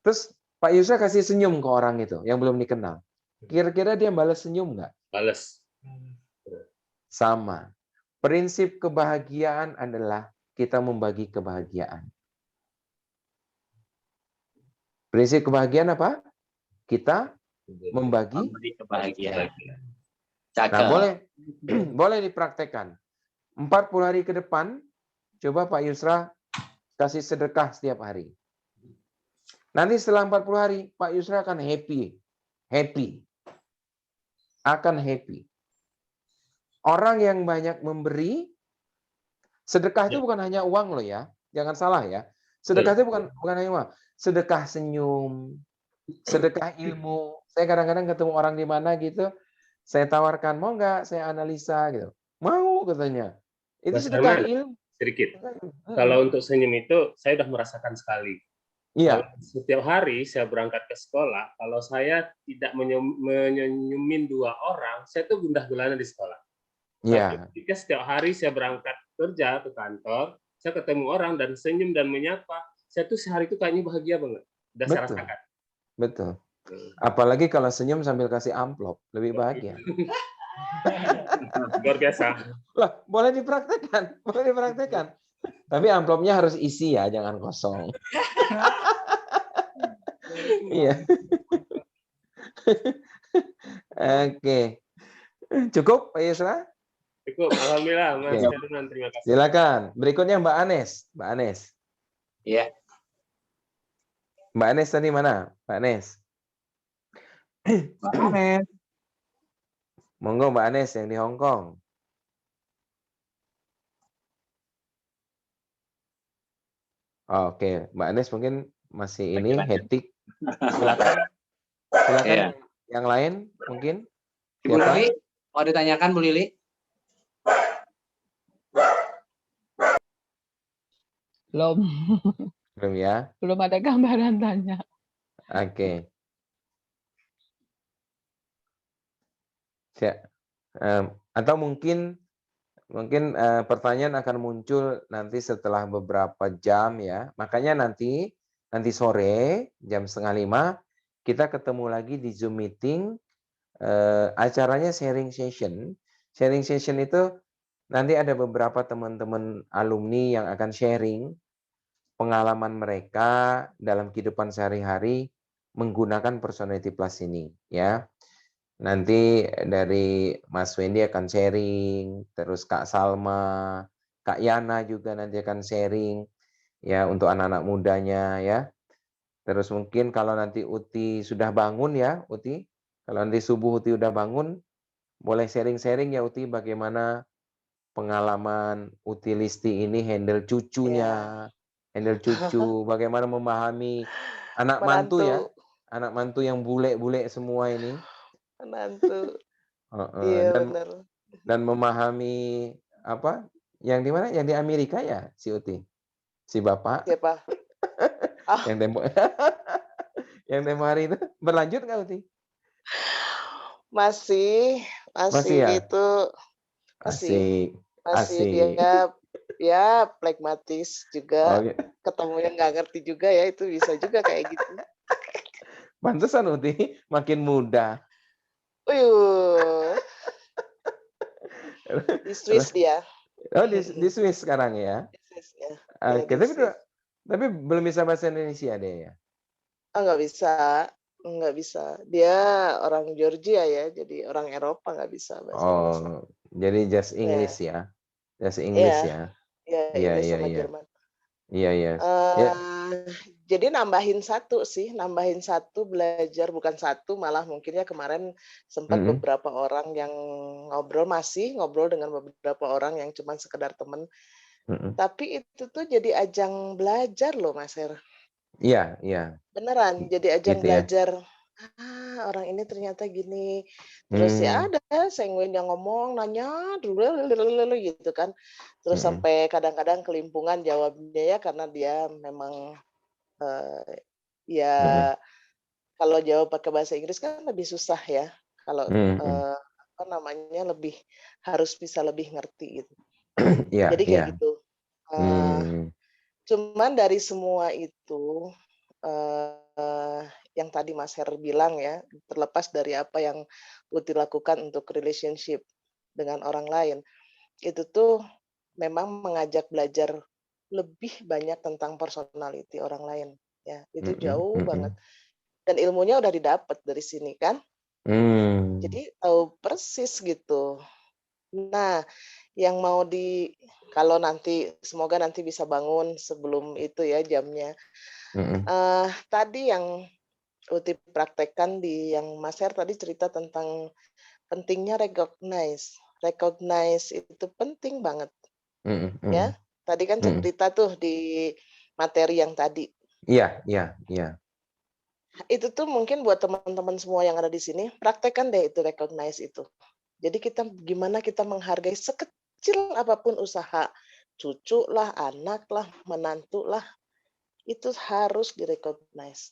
terus Pak Yusra kasih senyum ke orang itu, yang belum dikenal. Kira-kira dia balas senyum nggak? Balas. Sama. Prinsip kebahagiaan adalah kita membagi kebahagiaan. Prinsip kebahagiaan apa? Kita membagi kebahagiaan. Nah, boleh dipraktekkan. 40 hari ke depan, coba Pak Yusra kasih sedekah setiap hari. Nanti setelah 40 hari, Pak Yusra akan happy. Akan happy. Orang yang banyak memberi, sedekah itu bukan hanya uang loh ya. Jangan salah ya. Sedekah itu bukan hanya uang. Sedekah senyum, sedekah ilmu. Saya kadang-kadang ketemu orang di mana gitu, saya tawarkan, mau nggak saya analisa gitu. Mau katanya. Itu Mas sedekah Arman, ilmu. sedikit. Kalau untuk senyum itu, saya sudah merasakan sekali. Iya. Setiap hari saya berangkat ke sekolah, kalau saya tidak menyumin 2 orang, saya tuh gundah gulana di sekolah. Iya. Ketika setiap hari saya berangkat kerja ke kantor, saya ketemu orang dan senyum dan menyapa, saya tuh sehari itu kayaknya bahagia banget. Udah saya rasakan. Betul. Apalagi kalau senyum sambil kasih amplop, lebih bahagia. Luar biasa. Lah, boleh dipraktekkan. Tapi amplopnya harus isi ya, jangan kosong. Iya. Oke. Cukup, Pak Yusra? Cukup, alhamdulillah, Mas Herman, terima kasih. Silakan. Berikutnya Mbak Anes. Iya. Mbak Anes tadi mana? Mbak Anes. Mbak Anes. Monggo Mbak Anes yang di Hong Kong. Oke, Mbak Anes mungkin masih ini hektik. Silakan. Silakan Iya. yang lain mungkin. Ibu Siapa? Lili, mau ditanyakan Bu Lili? Belum. Belum ya? Belum ada gambaran tanya. Oke. Atau mungkin pertanyaan akan muncul nanti setelah beberapa jam ya. Makanya nanti sore jam 4:30 kita ketemu lagi di Zoom meeting. Acaranya sharing session. Sharing session itu nanti ada beberapa teman-teman alumni yang akan sharing pengalaman mereka dalam kehidupan sehari-hari menggunakan Personality Plus ini ya. Nanti dari Mas Wendy akan sharing, terus Kak Salma, Kak Yana juga nanti akan sharing ya untuk anak-anak mudanya ya. Terus mungkin kalau nanti Uti sudah bangun ya, Uti, kalau nanti subuh Uti udah bangun, boleh sharing-sharing ya Uti bagaimana pengalaman Uti Listi ini handle cucunya, handle cucu, bagaimana memahami anak mantu ya, anak mantu yang bule-bule semua ini. Menantu. Iya benar. Dan memahami apa yang di mana, yang di Amerika ya si Uti, si bapak. Siapa? Yang tempo hari itu berlanjut nggak Uti? Masih ya? itu masih Asik. dia ya pragmatis juga. Oh, Ketemunya nggak ngerti juga ya, itu bisa juga kayak gitu. Pantesan Uti makin muda. Di Swiss dia. Oh di Swiss sekarang ya? Di Swiss ya. Oke, tapi belum bisa bahasa Indonesia deh ya? Nggak bisa. Dia orang Georgia ya, jadi orang Eropa nggak bisa bahasa Indonesia. Oh, jadi just English ya? Just English ya? Iya, Inggris sama Jerman. Iya. Jadi nambahin satu belajar, bukan satu, malah mungkinnya kemarin sempat beberapa orang yang masih ngobrol dengan beberapa orang yang cuma sekedar teman. Tapi itu tuh jadi ajang belajar loh Mas Her. Iya. Beneran, jadi ajang gitu ya? belajar. Orang ini ternyata gini. Terus ya ada Sengwin yang ngomong, nanya, dulu gitu kan. Terus sampai kadang-kadang kelimpungan jawabnya ya, karena dia memang kalau jawab pakai bahasa Inggris kan lebih susah ya. Kalau lebih harus bisa lebih ngerti gitu. Jadi kayak gitu. Cuman dari semua itu yang tadi Mas Her bilang ya, terlepas dari apa yang Uti lakukan untuk relationship dengan orang lain, itu tuh memang mengajak belajar lebih banyak tentang personality orang lain ya. Itu jauh banget. Dan ilmunya udah didapat dari sini kan. Jadi tahu persis gitu. Nah, yang mau kalau nanti semoga nanti bisa bangun sebelum itu ya jamnya. Tadi yang Uti praktekkan yang Mas Her tadi cerita tentang pentingnya recognize. Recognize itu penting banget. Ya, tadi kan cerita tuh di materi yang tadi. Iya. Itu tuh mungkin buat teman-teman semua yang ada di sini, praktekkan deh itu recognize itu. Jadi gimana kita menghargai sekecil apapun usaha, cucu lah, anak lah, menantu lah, itu harus direcognize.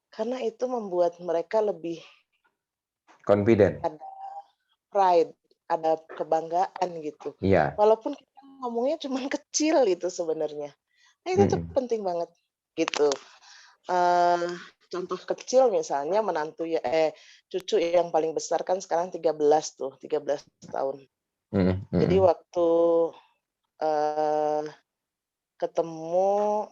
Karena itu membuat mereka lebih confident. Ada pride, ada kebanggaan gitu. Iya. Walaupun kita ngomongnya cuma kecil itu sebenarnya. Nah, itu tuh penting banget gitu. Contoh kecil misalnya cucu yang paling besar kan sekarang 13 tahun. Jadi waktu ketemu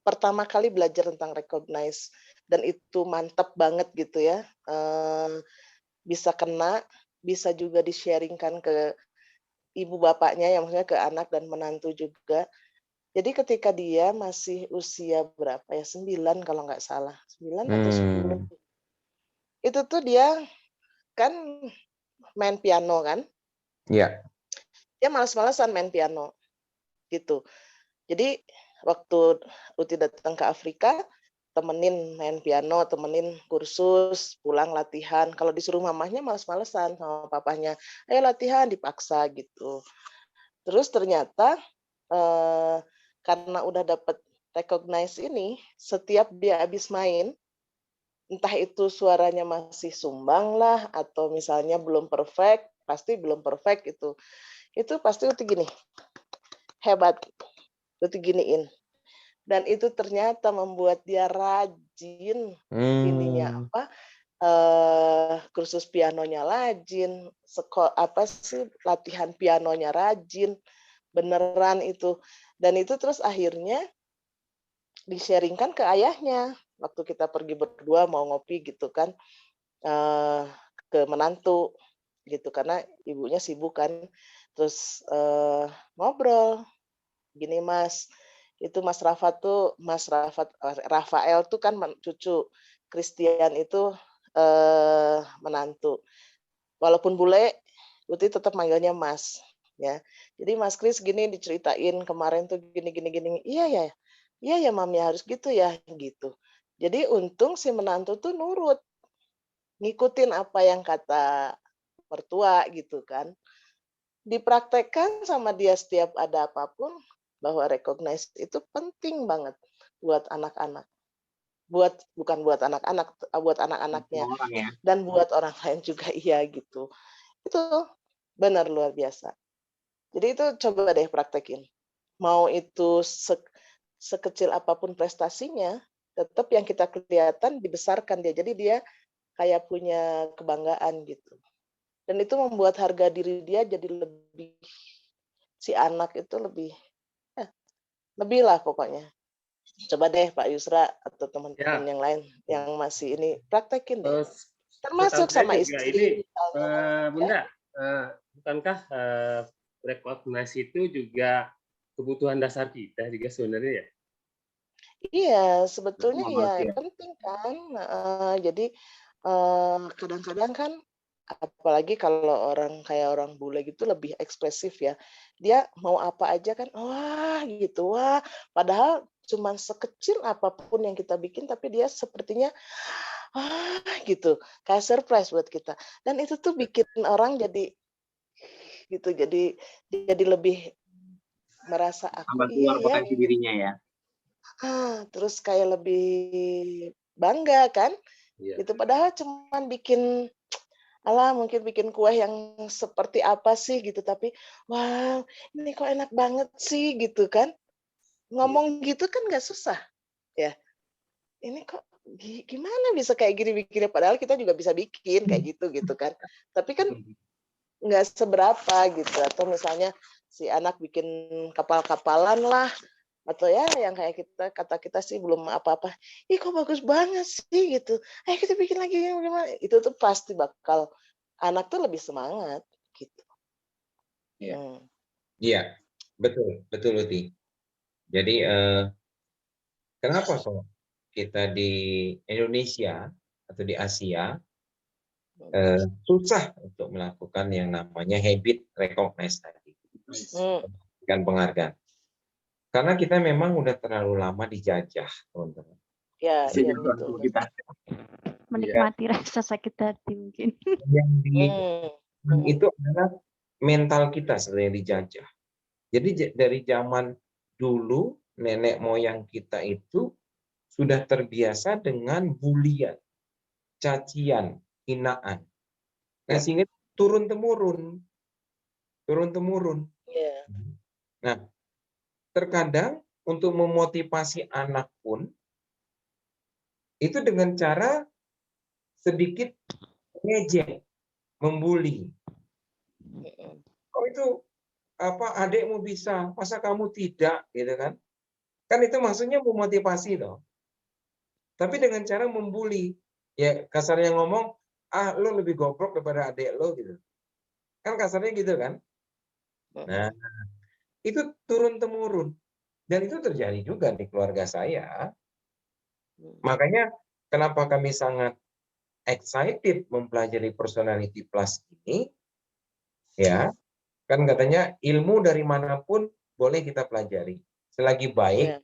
pertama kali belajar tentang recognize dan itu mantap banget gitu ya. Bisa kena, bisa juga di-sharingkan ke ibu bapaknya, yang maksudnya ke anak dan menantu juga. Jadi ketika dia masih usia berapa ya, 9 kalau nggak salah, 9 atau 10. Itu tuh dia kan main piano kan. Iya. Dia malas-malasan main piano gitu. Jadi waktu Uti datang ke Afrika, temenin main piano, temenin kursus, pulang latihan. Kalau disuruh mamahnya malas-malesan sama papahnya, ayo latihan, dipaksa gitu. Terus ternyata karena udah dapet recognize ini, setiap dia habis main, entah itu suaranya masih sumbang lah, atau misalnya belum perfect, pasti belum perfect itu pasti Uti gini, hebat, Uti giniin. Dan itu ternyata membuat dia rajin, ininya apa, kursus pianonya rajin, latihan pianonya rajin, beneran itu. Dan itu terus akhirnya di-sharingkan ke ayahnya waktu kita pergi berdua mau ngopi gitu kan, ke menantu gitu, karena ibunya sibuk kan. Terus ngobrol gini, Mas, itu Mas Rafael tuh kan cucu, Christian itu menantu. Walaupun bule, Uti tetap manggilnya Mas ya. Jadi Mas Kris gini diceritain kemarin tuh gini. Iya ya Mami, harus gitu ya gitu. Jadi untung si menantu tuh nurut, ngikutin apa yang kata mertua gitu kan. Dipraktekkan sama dia setiap ada apapun, bahwa recognize itu penting banget buat anak-anak. Bukan buat anak-anak, buat anak-anaknya. Ya. Dan buat orang lain juga iya gitu. Itu benar luar biasa. Jadi itu coba deh praktekin. Mau itu sekecil apapun prestasinya, tetap yang kita kelihatan dibesarkan dia. Jadi dia kayak punya kebanggaan gitu. Dan itu membuat harga diri dia jadi lebih, si anak itu lebih lah pokoknya. Coba deh Pak Yusra atau teman-teman yang lain yang masih ini praktekin deh. Termasuk sama istri. Bunda, bukankah recognize itu juga kebutuhan dasar kita juga sebenarnya ya? Iya, sebetulnya ya penting kan. Jadi kadang-kadang kan, apalagi kalau kayak orang bule gitu lebih ekspresif ya. Dia mau apa aja kan, wah gitu, wah. Padahal cuman sekecil apapun yang kita bikin, tapi dia sepertinya gitu, kayak surprise buat kita. Dan itu tuh bikin orang jadi gitu, jadi lebih merasa aku iya ya. Potensi dirinya ya. Terus kayak lebih bangga kan? Itu padahal cuman bikin mungkin bikin kue yang seperti apa sih gitu, tapi wow, ini kok enak banget sih gitu kan. Ngomong gitu kan nggak susah ya. Ini kok gimana bisa kayak gini bikinnya, padahal kita juga bisa bikin kayak gitu kan. Tapi kan nggak seberapa gitu. Atau misalnya si anak bikin kapal-kapalan lah, atau ya yang kayak kata kita sih belum apa-apa, ih kok bagus banget sih gitu, ayo kita bikin lagi gimana. Itu tuh pasti bakal anak tuh lebih semangat gitu. Iya, betul Uti. Jadi kenapa kok kita di Indonesia atau di Asia susah untuk melakukan yang namanya habit recognize tadi, dan penghargaan? Karena kita memang udah terlalu lama dijajah, teman-teman. Ya, iya betul. Menikmati rasa sakit hati mungkin. Yang itu adalah mental kita sebenarnya dijajah. Jadi dari zaman dulu nenek moyang kita itu sudah terbiasa dengan bulian, cacian, hinaan. Nah, sehingga turun temurun. Nah, terkadang untuk memotivasi anak pun itu dengan cara sedikit ngejek, membuli. Oh itu adekmu bisa, masa kamu tidak, gitu kan? Kan itu maksudnya memotivasi toh. Tapi dengan cara membuli, ya kasarnya ngomong, lo lebih goblok daripada adik lo gitu. Kan kasarnya gitu kan? Nah, itu turun temurun. Dan itu terjadi juga di keluarga saya. Makanya kenapa kami sangat excited mempelajari personality plus ini, ya, kan katanya ilmu dari manapun boleh kita pelajari, selagi baik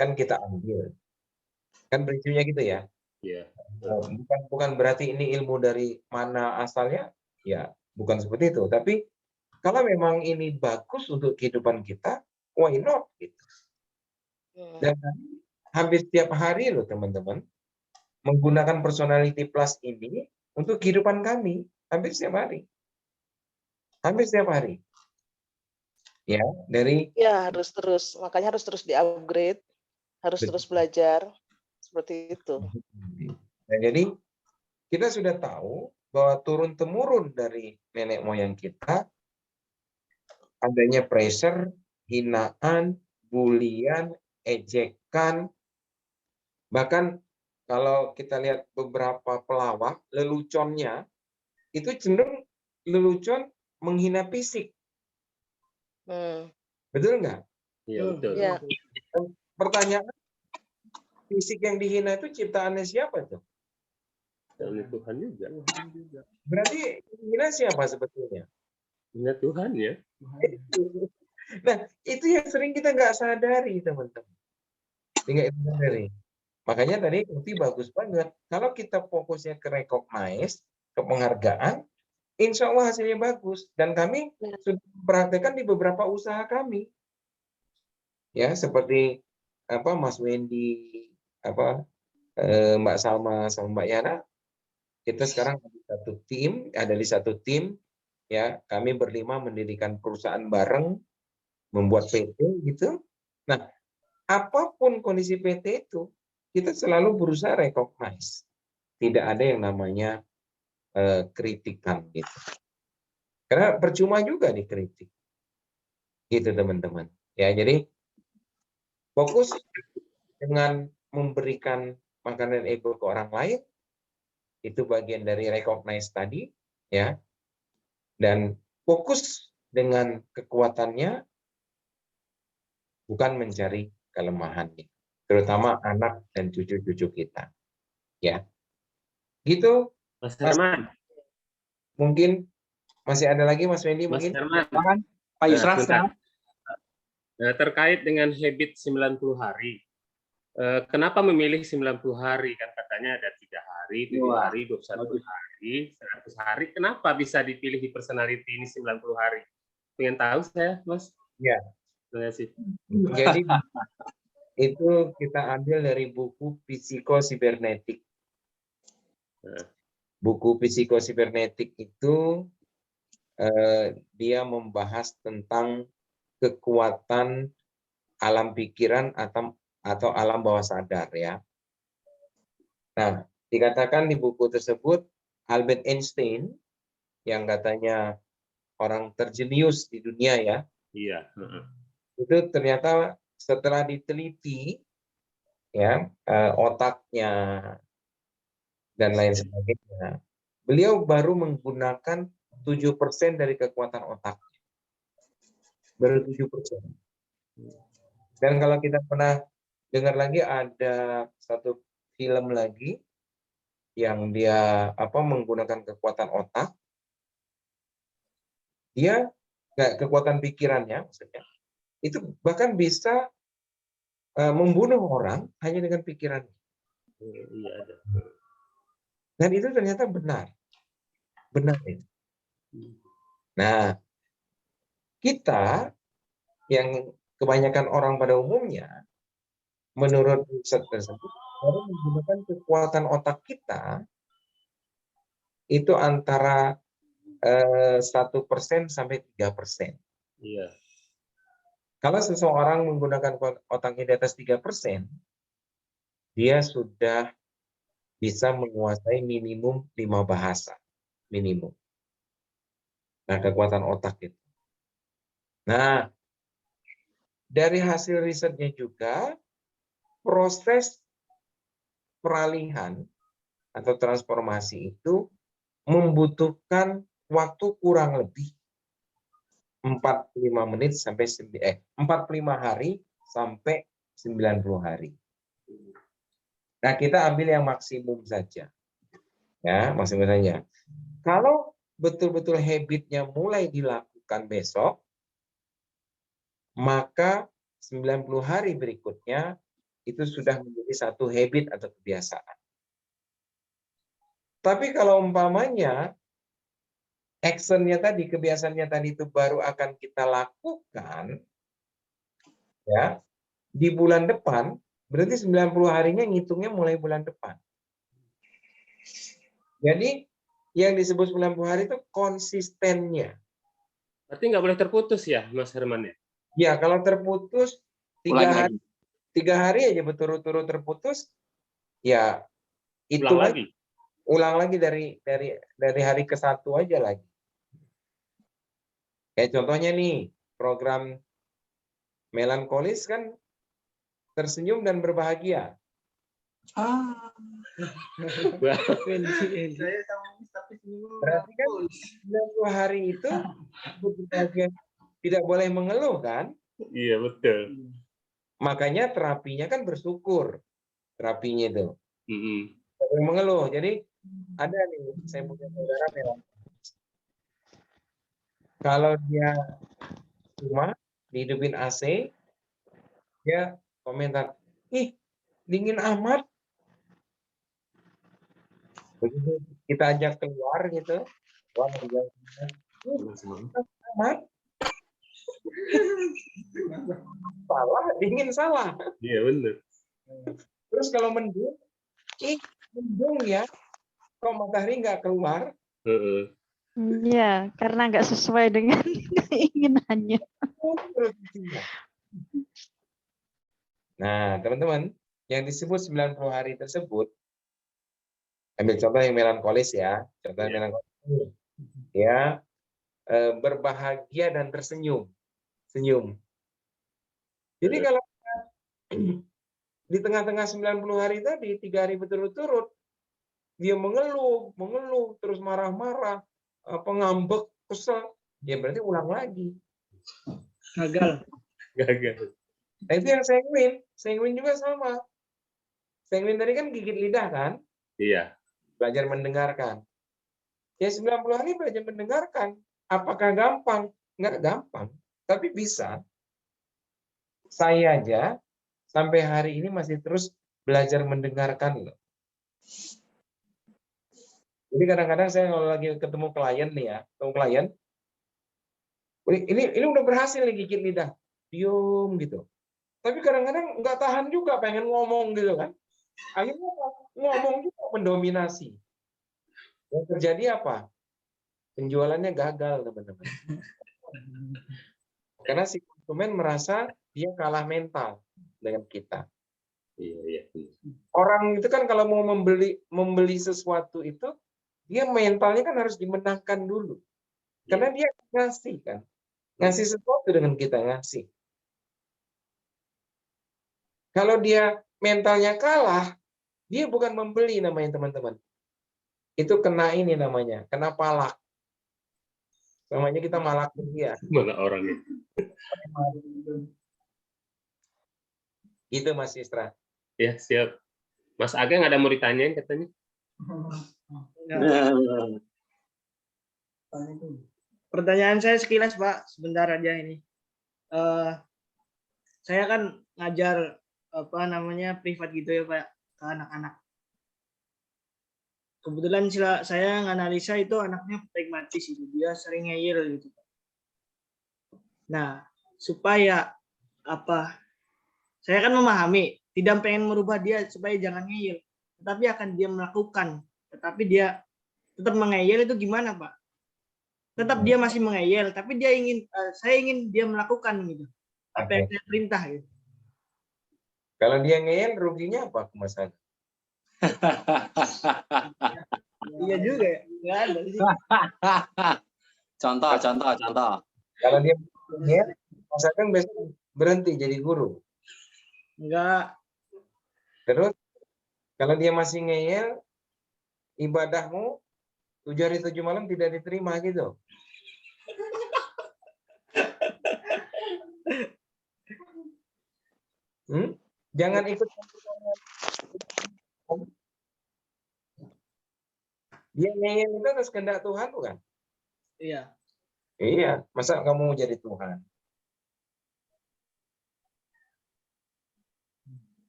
kan kita ambil, kan prinsipnya gitu ya. Iya. Bukan berarti ini ilmu dari mana asalnya, ya bukan seperti itu. Tapi kalau memang ini bagus untuk kehidupan kita, why not? Gitu. Dan hampir setiap hari loh teman-teman, menggunakan personality plus ini untuk kehidupan kami, hampir setiap hari. Hampir setiap hari. Ya, harus terus, makanya harus terus di-upgrade, harus terus belajar, seperti itu. Nah, jadi kita sudah tahu bahwa turun-temurun dari nenek moyang kita, adanya pressure, hinaan, bulian, ejekan, bahkan kalau kita lihat beberapa pelawak, leluconnya, itu cenderung lelucon menghina fisik. Betul nggak? Iya, betul. Ya. Pertanyaan, fisik yang dihina itu ciptaannya siapa tuh? Oleh Tuhan juga. Berarti hina siapa sebetulnya? Hina Tuhan ya. Nah, itu yang sering kita nggak sadari, teman-teman. Nggak sadari. Makanya tadi Uti bagus banget. Kalau kita fokusnya ke recognize, ke penghargaan, insya Allah hasilnya bagus. Dan kami sudah mempraktekkan di beberapa usaha kami. Ya, seperti Mas Wendy, Mbak Salma sama Mbak Yana, kita sekarang ada di satu tim, ya, kami berlima mendirikan perusahaan bareng, membuat PT gitu. Nah, apapun kondisi PT itu, kita selalu berusaha recognize. Tidak ada yang namanya kritikan gitu. Karena percuma juga dikritik. Gitu teman-teman. Ya, jadi fokus dengan memberikan makanan ego ke orang lain, itu bagian dari recognize tadi, ya. Dan fokus dengan kekuatannya, bukan mencari kelemahannya, terutama anak dan cucu-cucu kita, ya. Gitu, Mas Herman. Mungkin masih ada lagi, Mas Wendy, Mas mungkin. Herman. Pak Yusra, terkait dengan habit 90 hari. Kenapa memilih 90 hari? Kan katanya ada 3 hari, 7 hari, 21 hari, 100 hari. Kenapa bisa dipilih di personality ini 90 hari? Pengen tahu saya, Mas. Ya. Terima kasih. Jadi itu kita ambil dari buku Psikosibernetik. Buku Psikosibernetik itu dia membahas tentang kekuatan alam pikiran atau alam bawah sadar, ya. Nah, dikatakan di buku tersebut Albert Einstein yang katanya orang terjenius di dunia, ya. Iya. Itu ternyata setelah diteliti, ya, otaknya dan lain sebagainya, beliau baru menggunakan 7% dari kekuatan otaknya. Baru 7%. Dan kalau kita pernah dengar lagi, ada satu film lagi yang dia menggunakan kekuatan otak, dia kekuatan pikirannya maksudnya, itu bahkan bisa membunuh orang hanya dengan pikirannya. Iya, ada. Dan itu ternyata benar. Benar itu. Nah, kita yang kebanyakan orang pada umumnya, menurut riset tersebut, baru menggunakan kekuatan otak kita itu antara 1% sampai 3%. Iya. Kalau seseorang menggunakan otaknya di atas 3%, dia sudah bisa menguasai minimum 5 bahasa. Minimum. Nah, kekuatan otak itu. Nah, dari hasil risetnya juga, proses peralihan atau transformasi itu membutuhkan waktu kurang lebih 45 menit sampai 45 hari sampai 90 hari. Nah, kita ambil yang maksimum saja. Ya, maksimum saja. Kalau betul-betul habitnya mulai dilakukan besok, maka 90 hari berikutnya itu sudah menjadi satu habit atau kebiasaan. Tapi kalau umpamanya actionnya tadi, kebiasaannya tadi itu baru akan kita lakukan ya di bulan depan, berarti 90 harinya ngitungnya mulai bulan depan. Jadi yang disebut 90 hari itu konsistennya. Berarti nggak boleh terputus ya, Mas Herman ya? Ya, kalau terputus 3 hari aja berturut-turut terputus, ya itu ulang lagi dari hari ke-1 aja lagi. Kayak contohnya nih, program melankolis kan tersenyum dan berbahagia. Berarti kan 90 hari itu berbahagia, tidak boleh mengeluh kan? Iya, betul. Makanya terapinya kan bersyukur. Terapinya itu. Tidak boleh mengeluh. Jadi ada nih, saya punya saudara melankolis. Kalau dia rumah dihidupin AC, dia komentar, ih dingin amat. Begitu kita ajak keluar gitu, amat. Salah, dingin salah. Iya benar. Terus kalau mendung, mendung ya, kok matahari nggak keluar? Iya, karena nggak sesuai dengan keinginannya. Nah, teman-teman, yang disebut 90 hari tersebut, ambil contoh yang melankolis ya, contoh yang melankolis, ya, berbahagia dan tersenyum, senyum. Jadi kalau di tengah-tengah 90 hari tadi, 3 hari berturut-turut, dia mengeluh, terus marah-marah, ngambek, kesel, ya berarti ulang lagi. Gagal. Nah, itu yang sanguin juga sama. Sanguin tadi kan gigit lidah kan? Iya. Belajar mendengarkan. Ya 90 hari belajar mendengarkan. Apakah gampang? Nggak gampang, tapi bisa. Saya aja sampai hari ini masih terus belajar mendengarkan loh. Jadi kadang-kadang saya kalau lagi ketemu klien nih ya, ini udah berhasil nih gigit lidah, diem gitu. Tapi kadang-kadang nggak tahan juga, pengen ngomong gitu kan. Akhirnya ngomong juga mendominasi. Yang terjadi apa? Penjualannya gagal, teman-teman. Karena si konsumen merasa dia kalah mental dengan kita. Iya. Orang itu kan kalau mau membeli sesuatu itu, dia mentalnya kan harus dimenangkan dulu. Karena dia ngasih kan. Ngasih sesuatu dengan kita ngasih. Kalau dia mentalnya kalah, dia bukan membeli namanya teman-teman. Itu kena ini namanya, kena palak. Namanya kita malak dia. Mana orangnya? Itu Mas Istra. Ya, siap. Mas Ageng ada mau ditanyain katanya? Pertanyaan saya sekilas, Pak, sebentar aja ini. Saya kan ngajar privat gitu ya, Pak, ke anak-anak. Kebetulan saya nganalisa itu anaknya pragmatis itu, dia sering ngeyel gitu. Nah, supaya saya kan memahami, tidak pengen merubah dia supaya jangan ngeyel, tetapi akan dia melakukan, tetapi dia tetap mengeyel itu gimana, Pak? Tetap dia masih mengeyel, tapi saya ingin dia melakukan gitu. Apa yang saya perintah gitu. Kalau dia ngeyel, ruginya apa Mas Ageng? Iya juga ya, nggak ada sih. Contoh. Kalau dia ngeyel, Mas Ageng besok berhenti jadi guru. Enggak. Terus, kalau dia masih ngeyel, ibadahmu 7 hari 7 malam tidak diterima gitu. Jangan ikut. Dia ngeyel itu atas kehendak Tuhan bukan? Iya. Iya, masa kamu mau jadi Tuhan?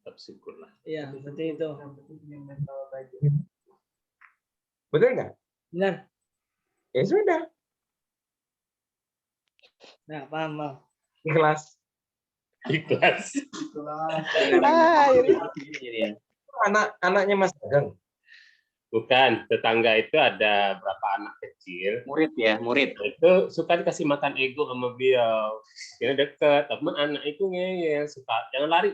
Tetap syukurlah. Iya, seperti itu. Betul nggak? Benar. Ya sudah, Nah, paham, Bang. ikhlas. Ikhlas. Anak-anaknya Mas Ageng. Bukan, tetangga itu ada berapa anak kecil. Murid ya, murid. Itu suka dikasih makan ego sama beliau. Dia deket, tapi anak itu ngeyel, suka jangan lari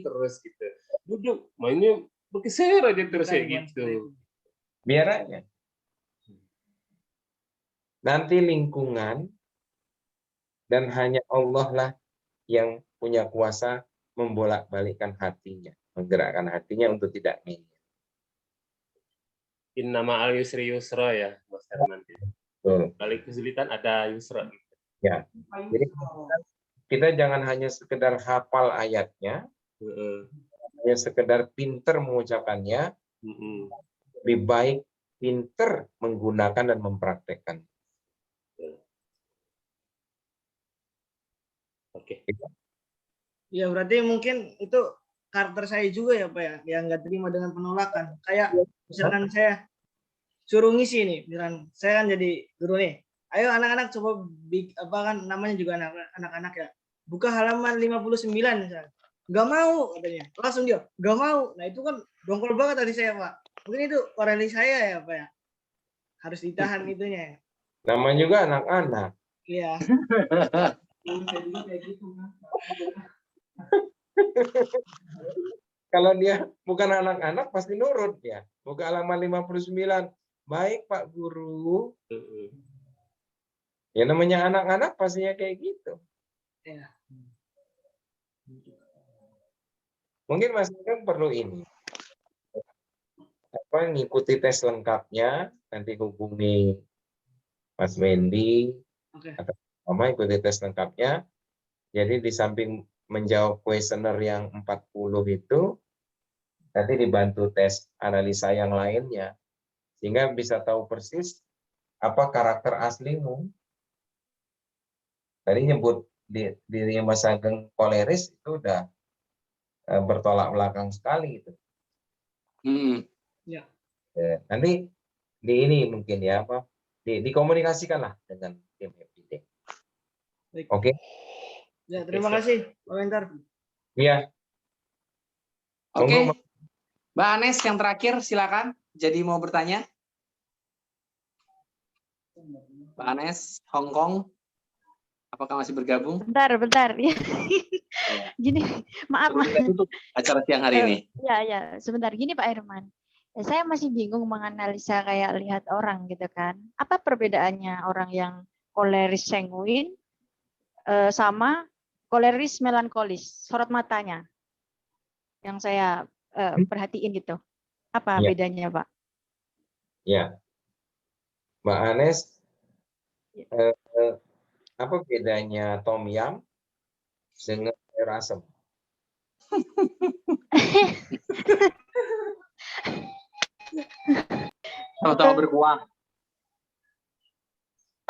terus gitu. Duduk, mainnya bergeser aja terus kayak gitu. Biar aja. Nanti lingkungan dan hanya Allah lah yang punya kuasa membolak-balikkan hatinya, menggerakkan hatinya untuk tidak ngeyel. Inna ma'al yusri yusra ya, Mas Herman. Balik kesulitan ada yusra. Ya, jadi kita jangan hanya sekedar hafal ayatnya, hanya sekedar pinter mengucapkannya, lebih baik pinter menggunakan dan mempraktekkan. Oke. Ya berarti mungkin itu karakter saya juga ya Pak ya, yang nggak terima dengan penolakan. Kayak misalkan saya suruh ngisi nih, misalkan saya kan jadi guru nih. Ayo anak-anak coba apa kan namanya juga anak-anak ya. Buka halaman 59 misalnya. Nggak mau katanya. Langsung dia, nggak mau. Nah itu kan dongkol banget tadi saya Pak. Mungkin itu korelasi saya ya Pak ya. Harus ditahan itunya ya. Namanya juga anak-anak. Iya. Kalau dia bukan anak-anak pasti nurut ya. Buka halaman 59. Baik Pak Guru. Ya namanya anak-anak pastinya kayak gitu. Ya. Mungkin Mas kan perlu ini. Apa ngikuti tes lengkapnya, nanti hubungi Mas Wendy. Oke. Atau Mama ikuti tes lengkapnya. Jadi di samping menjawab kuesioner yang 40 itu, nanti dibantu tes analisa yang lainnya. Sehingga bisa tahu persis apa karakter aslimu. Tadi nyebut diri Mas Ageng koleris itu udah bertolak belakang sekali itu. Ya. Nanti di ini mungkin ya apa dikomunikasikanlah dengan tim FID. Oke. Ya, terima kasih Pak Mentor. Iya. Oke. Mbak Anes yang terakhir silakan. Jadi mau bertanya. Mbak Anes, Hong Kong. Apakah masih bergabung? Bentar. Gini, maaf. Untuk acara siang hari ini. Ya, sebentar. Gini Pak Herman. Saya masih bingung menganalisa kayak lihat orang gitu kan. Apa perbedaannya orang yang koleris sanguin sama koleris melankolis, sorot matanya. Yang saya perhatiin gitu. Apa bedanya, Pak? Ya. Mbak Anes, apa bedanya tom yum dengan air asam? Sama-sama berkuah.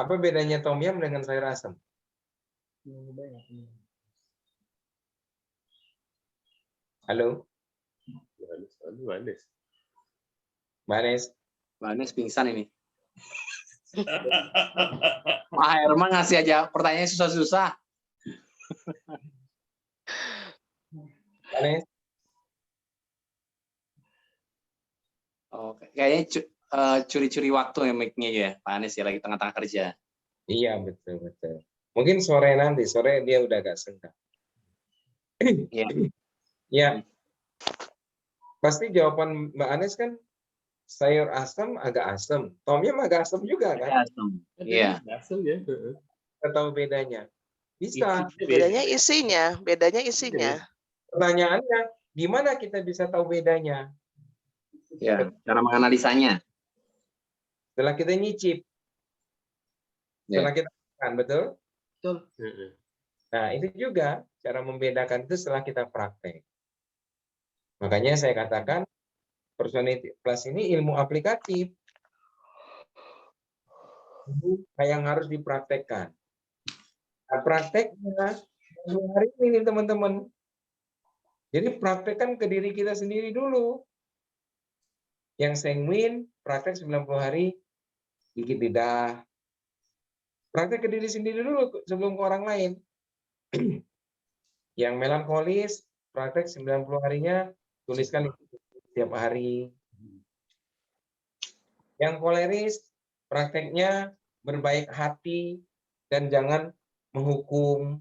Apa bedanya tom yum dengan sayur asam? Halo? Mbak Anes pingsan ini. Pak Herman ngasih aja pertanyaannya susah-susah. Anes? Oh, kayaknya curi-curi waktu ya mic-nya ya, Pak Anies ya lagi tengah-tengah kerja. Iya, betul. Mungkin sore dia udah agak senggang. Iya. Ya. Pasti jawaban Mbak Anes kan sayur asam agak asam. Tom yum agak asam juga kan? Asam. Iya. Asam ya. Tahu bedanya? Bisa. Bedanya isinya. Pertanyaannya, gimana kita bisa tahu bedanya? Ya, cara menganalisanya. Setelah kita nyicip. Setelah kita makan, betul? Betul. Nah, itu juga cara membedakan itu setelah kita praktek. Makanya saya katakan Personality Plus ini ilmu aplikatif. Yang harus dipraktekkan. Nah, prakteknya hari ini teman-teman. Jadi praktekkan ke diri kita sendiri dulu. Yang sanguin, praktek 90 hari, gigit lidah. Praktek ke diri sendiri dulu sebelum ke orang lain. Yang melankolis, praktek 90 harinya, tuliskan setiap hari. Yang koleris, prakteknya berbaik hati dan jangan menghukum.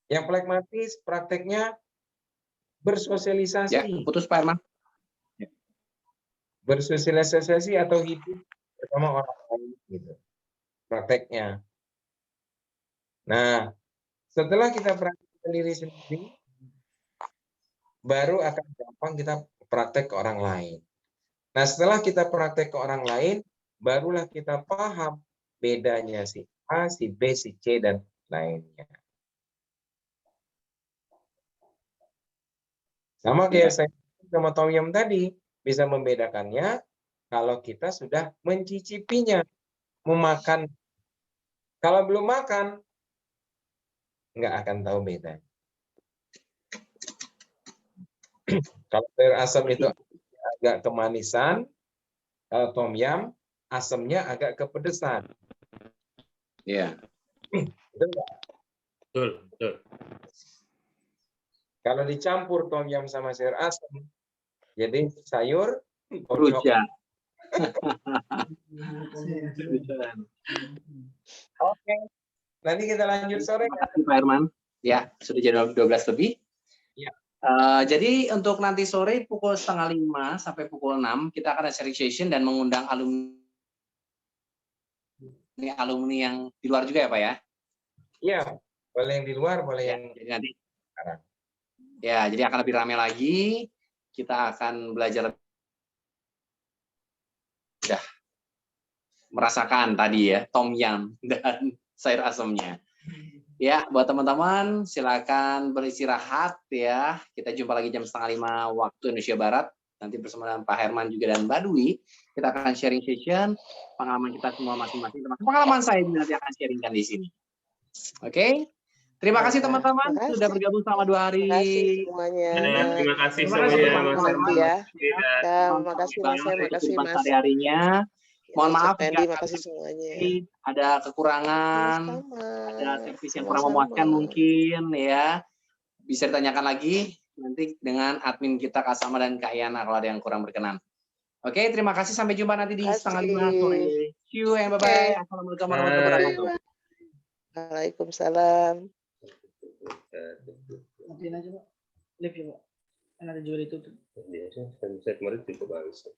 Yang plekmatis, prakteknya bersosialisasi. Ya, putus Pak Herman. Bersosialisasi atau hidup bersama orang lain gitu. Prakteknya. Nah, setelah kita praktek diri sendiri, baru akan gampang kita praktek ke orang lain. Nah, setelah kita praktek ke orang lain, barulah kita paham bedanya si A, si B, si C, dan lainnya. Sama kayak saya sama Tom Yum tadi, bisa membedakannya kalau kita sudah mencicipinya, memakan. Kalau belum makan, nggak akan tahu bedanya. Kalau sayur asam itu agak kemanisan, kalau Tom Yum asamnya agak kepedesan. Iya. Betul, betul. Kalau dicampur Tom Yum sama sayur asam, jadi sayur Rujak. Oke. Nanti kita lanjut sore. Terima kasih Pak Herman. Ya, sudah jam 12 lebih. Ya. Jadi untuk nanti sore pukul 4:30 sampai pukul 6 kita akan ada sharing session dan mengundang alumni yang di luar juga ya Pak ya? Iya, boleh yang di luar, boleh ya, yang jadi nanti. sekarang. Ya, jadi akan lebih ramai lagi. Kita akan belajar sudah merasakan tadi ya Tom Yum dan sayur asamnya. Ya, buat teman-teman silakan beristirahat ya. Kita jumpa lagi jam 4:30 waktu Indonesia Barat. Nanti bersama dengan Pak Herman juga dan Mbak Dwi, kita akan sharing session pengalaman kita semua masing-masing. Termasuk pengalaman saya juga nanti akan sharingkan di sini. Oke? Terima kasih teman-teman sudah bergabung selama 2 hari. Terima kasih semuanya. Terima kasih Terima kasih semuanya, Mas Herman. Ya. Ya. Terima kasih Mas, makasih Mas. Sehari-harinya. Mohon maaf Fendi, jika makasih semuanya. ada kekurangan, ada servis yang kurang memuaskan mungkin ya. Bisa ditanyakan lagi nanti dengan admin kita Kak Sama dan Kak Yana kalau ada yang kurang berkenan. Oke, terima kasih, sampai jumpa nanti di 4:30 sore. See you and bye-bye. Assalamualaikum warahmatullahi wabarakatuh. Waalaikumsalam. Matiin aja Pak. Live ya Pak. Kan ada juga ditutup. Iya, saya kemarin cukup bagus.